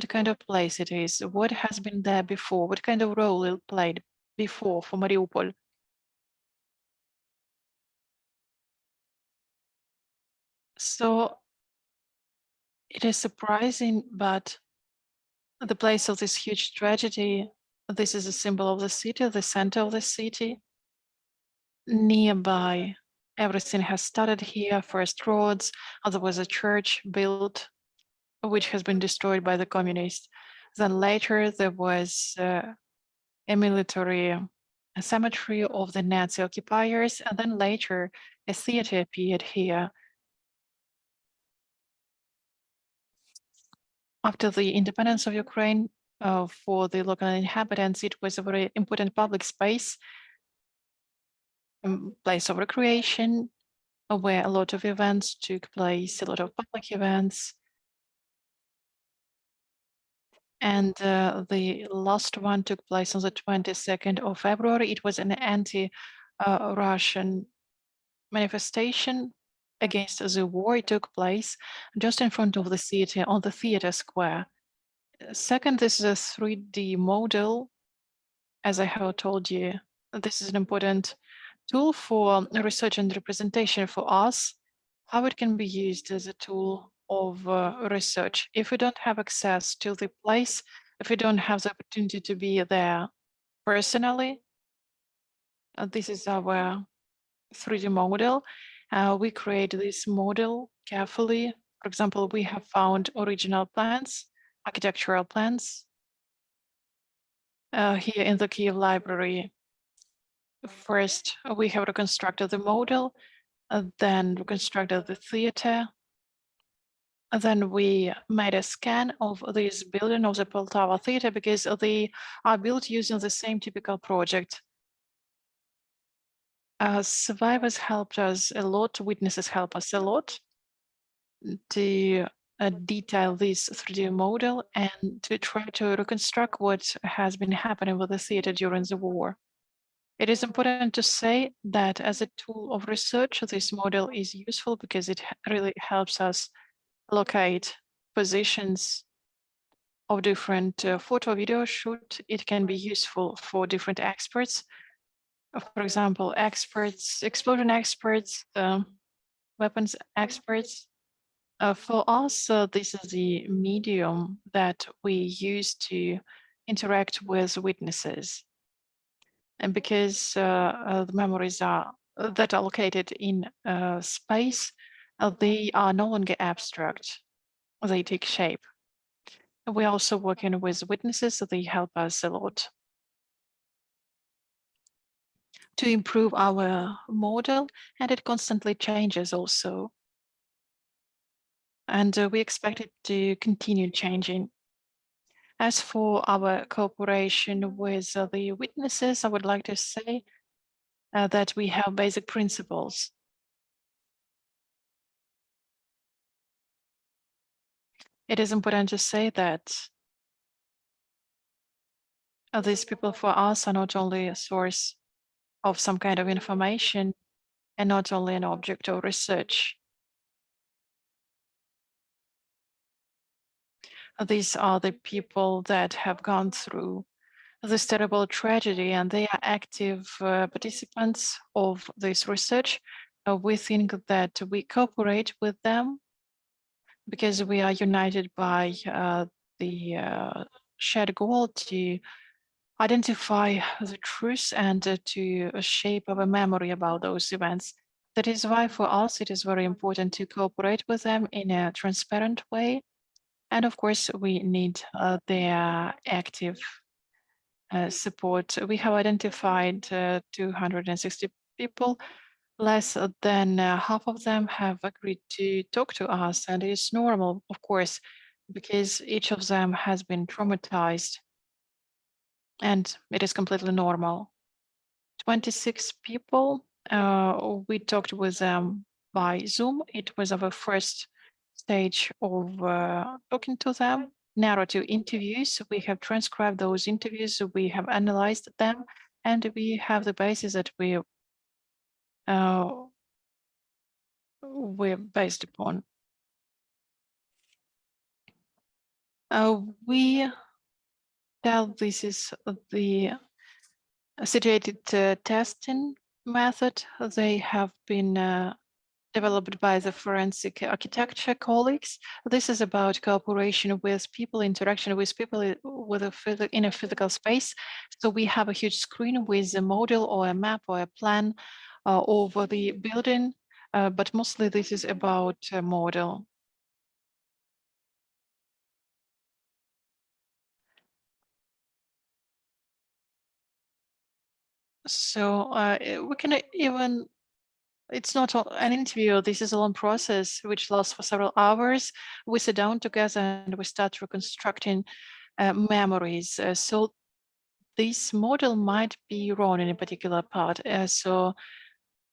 kind of place it is, what has been there before, what kind of role it played before for Mariupol. So it is surprising, but the place of this huge tragedy, this is a symbol of the city, the center of the city. Nearby, everything has started here. First roads, there was a church built, which has been destroyed by the communists. Then later there was a military cemetery of the Nazi occupiers, and then later a theater appeared here. After the independence of Ukraine, for the local inhabitants, it was a very important public space, place of recreation, where a lot of events took place, a lot of public events. And the last one took place on the 22nd of February. It was an anti-Russian manifestation against the war. It took place just in front of the theater, on the theater square. Second, this is a 3D model. As I have told you, this is an important tool for research and representation for us, how it can be used as a tool of research. If we don't have access to the place, if we don't have the opportunity to be there personally, this is our 3D model. We create this model carefully. For example, we have found original plans, architectural plans, here in the Kiev library. First, we have reconstructed the model, then reconstructed the theater. Then we made a scan of this building of the Poltava Theater because they are built using the same typical project. Survivors helped us a lot, witnesses help us a lot to detail this 3D model and to try to reconstruct what has been happening with the theater during the war. It is important to say that as a tool of research, this model is useful because it really helps us locate positions of different photo video shoot. It can be useful for different experts. For example, experts, explosion experts, weapons experts. For us, this is the medium that we use to interact with witnesses. And because the memories are that are located in space, they are no longer abstract. They take shape. We're also working with witnesses, so they help us a lot to improve our model, and it constantly changes also. And we expect it to continue changing. As for our cooperation with the witnesses, I would like to say that we have basic principles. It is important to say that these people for us are not only a source of some kind of information and not only an object of research. These are the people that have gone through this terrible tragedy, and they are active participants of this research. We think that we cooperate with them because we are united by the shared goal to identify the truth and to shape our memory about those events. That is why for us it is very important to cooperate with them in a transparent way. And of course, we need their active support. We have identified 260 people. Less than half of them have agreed to talk to us, and it's normal, of course, because each of them has been traumatized, and it is completely normal. 26 people, we talked with them by Zoom. It was our first stage of talking to them. Narrative interviews, we have transcribed those interviews, we have analyzed them, and we have the basis that we're based upon. We tell this is the situated testing method. They have been developed by the forensic architecture colleagues. This is about cooperation with people, interaction with people with in a physical space. So we have a huge screen with a model or a map or a plan over the building, but mostly this is about a model. So we can even, it's not an interview, this is a long process which lasts for several hours. We sit down together and we start reconstructing memories. So this model might be wrong in a particular part. So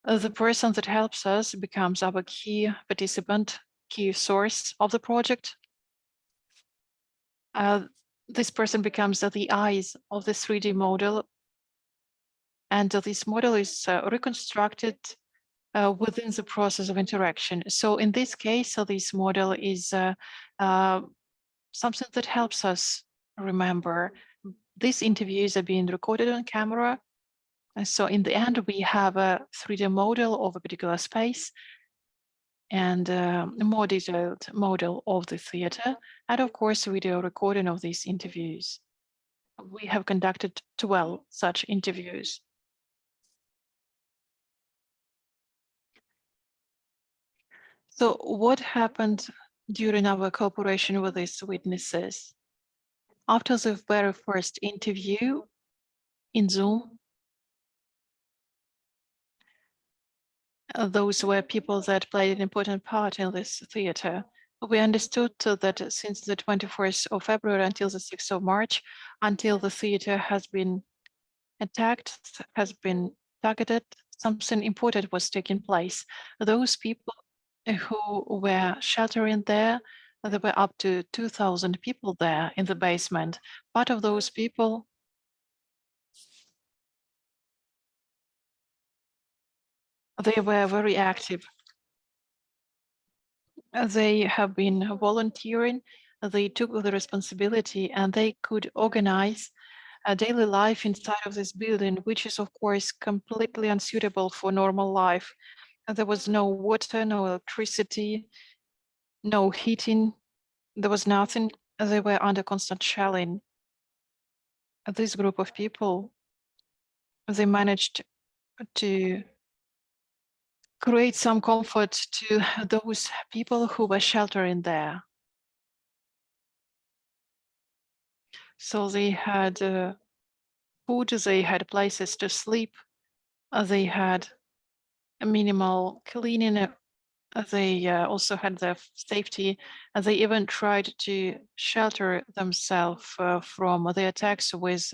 the person that helps us becomes our key participant, key source of the project. This person becomes the eyes of the 3D model, and this model is reconstructed within the process of interaction. So in this case, this model is something that helps us remember. These interviews are being recorded on camera. And so in the end, we have a 3D model of a particular space and a more detailed model of the theater. And of course, video recording of these interviews. We have conducted 12 such interviews. So what happened during our cooperation with these witnesses? After the very first interview in Zoom, those were people that played an important part in this theater. We understood that since the 21st of February until the 6th of March, until the theater has been attacked, has been targeted, something important was taking place. Those people who were sheltering there, there were up to 2,000 people there in the basement. Part of those people, they were very active. They have been volunteering, they took the responsibility, and they could organize a daily life inside of this building, which is, of course, completely unsuitable for normal life. There was no water, no electricity, no heating. There was nothing. They were under constant shelling. This group of people, they managed to create some comfort to those people who were sheltering there. So they had food, they had places to sleep, they had a minimal cleaning, they also had their safety. They even tried to shelter themselves from the attacks with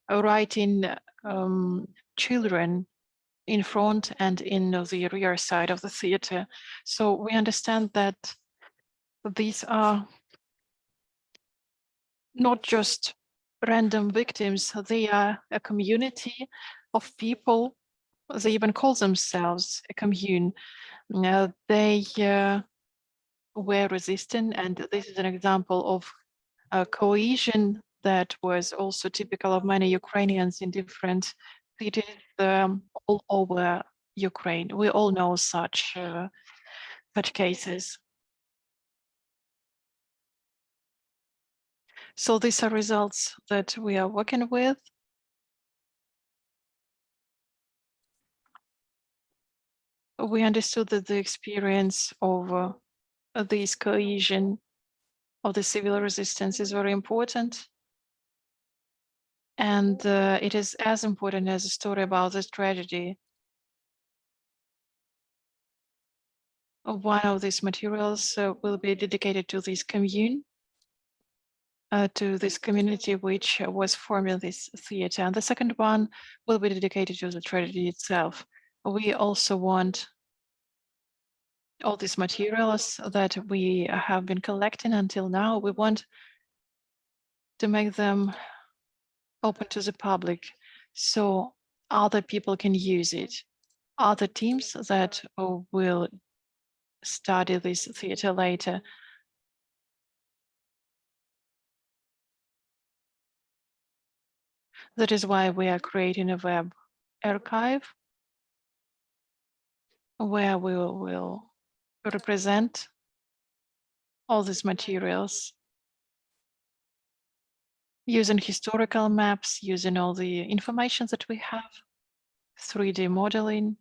writing children in front and in the rear side of the theater. So we understand that these are not just random victims, they are a community of people. They even call themselves a commune. They were resistant, and this is an example of a cohesion that was also typical of many Ukrainians in different cities all over Ukraine. We all know such cases. So these are results that we are working with. We understood that the experience of this cohesion of the civil resistance is very important. And it is as important as a story about this tragedy. One of these materials will be dedicated to this commune, to this community which was forming this theater. And the second one will be dedicated to the tragedy itself. We also want all these materials that we have been collecting until now, we want to make them open to the public so other people can use it. Other teams that will study this theater later. That is why we are creating a web archive where we will represent all these materials using historical maps, using all the information that we have, 3D modeling,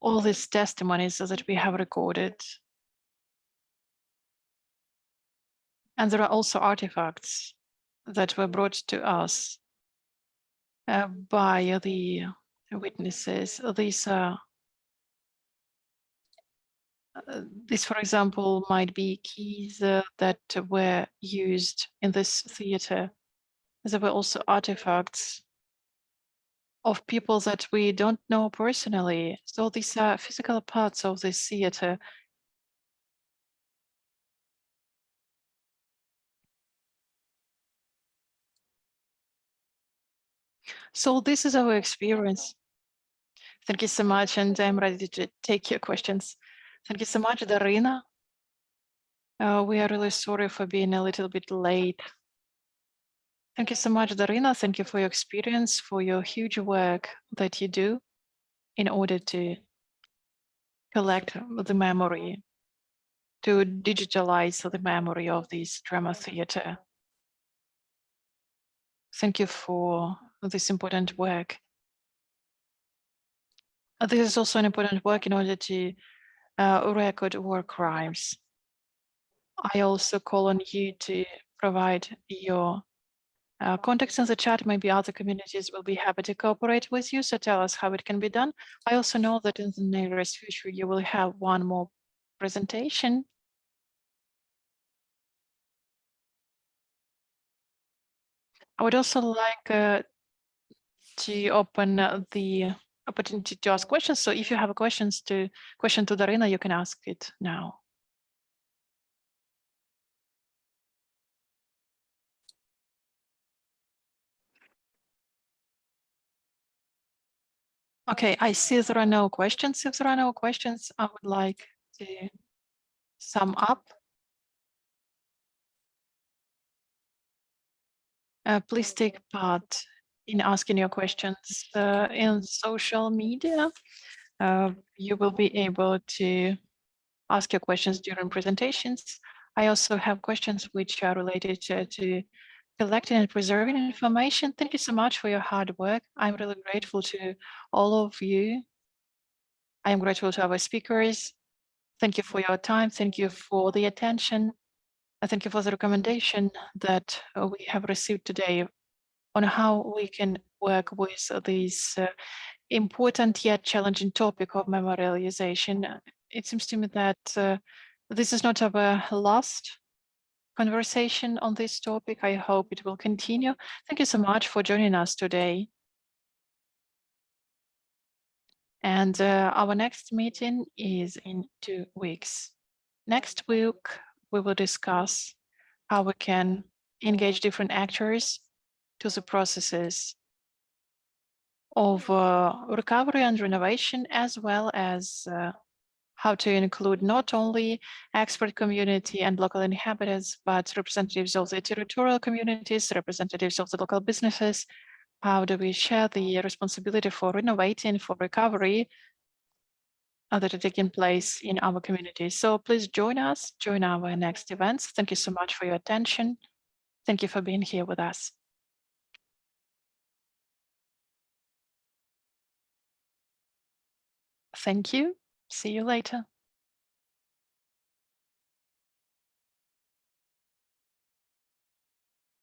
all these testimonies that we have recorded. And there are also artifacts that were brought to us by the witnesses. These are this, for example, might be keys that were used in this theater. There were also artifacts of people that we don't know personally. So these are physical parts of this theater. So this is our experience. Thank you so much, and I'm ready to take your questions. Thank you so much, Darina. We are really sorry for being a little bit late. Thank you so much, Darina. Thank you for your experience, for your huge work that you do in order to collect the memory, to digitalize the memory of this drama theater. Thank you for this important work. This is also an important work in order to record war crimes. I also call on you to provide your contacts in the chat. Maybe other communities will be happy to cooperate with you. So tell us how it can be done. I also know that in the nearest future, you will have one more presentation. I would also like to open the opportunity to ask questions. So if you have a question to Darina, you can ask it now. Okay, I see there are no questions. If there are no questions, I would like to sum up. Please take part in asking your questions in social media. You will be able to ask your questions during presentations. I also have questions which are related to collecting and preserving information. Thank you so much for your hard work. I'm really grateful to all of you. I am grateful to our speakers. Thank you for your time. Thank you for the attention. Thank you for the recommendation that we have received today on how we can work with this important yet challenging topic of memorialization. It seems to me that this is not our last conversation on this topic. I hope it will continue. Thank you so much for joining us today. And our next meeting is in 2 weeks. Next week, we will discuss how we can engage different actors to the processes of recovery and renovation, as well as how to include not only expert community and local inhabitants, but representatives of the territorial communities, representatives of the local businesses. How do we share the responsibility for renovating, for recovery that are taking place in our community? So please join us, join our next events. Thank you so much for your attention. Thank you for being here with us. Thank you. See you later.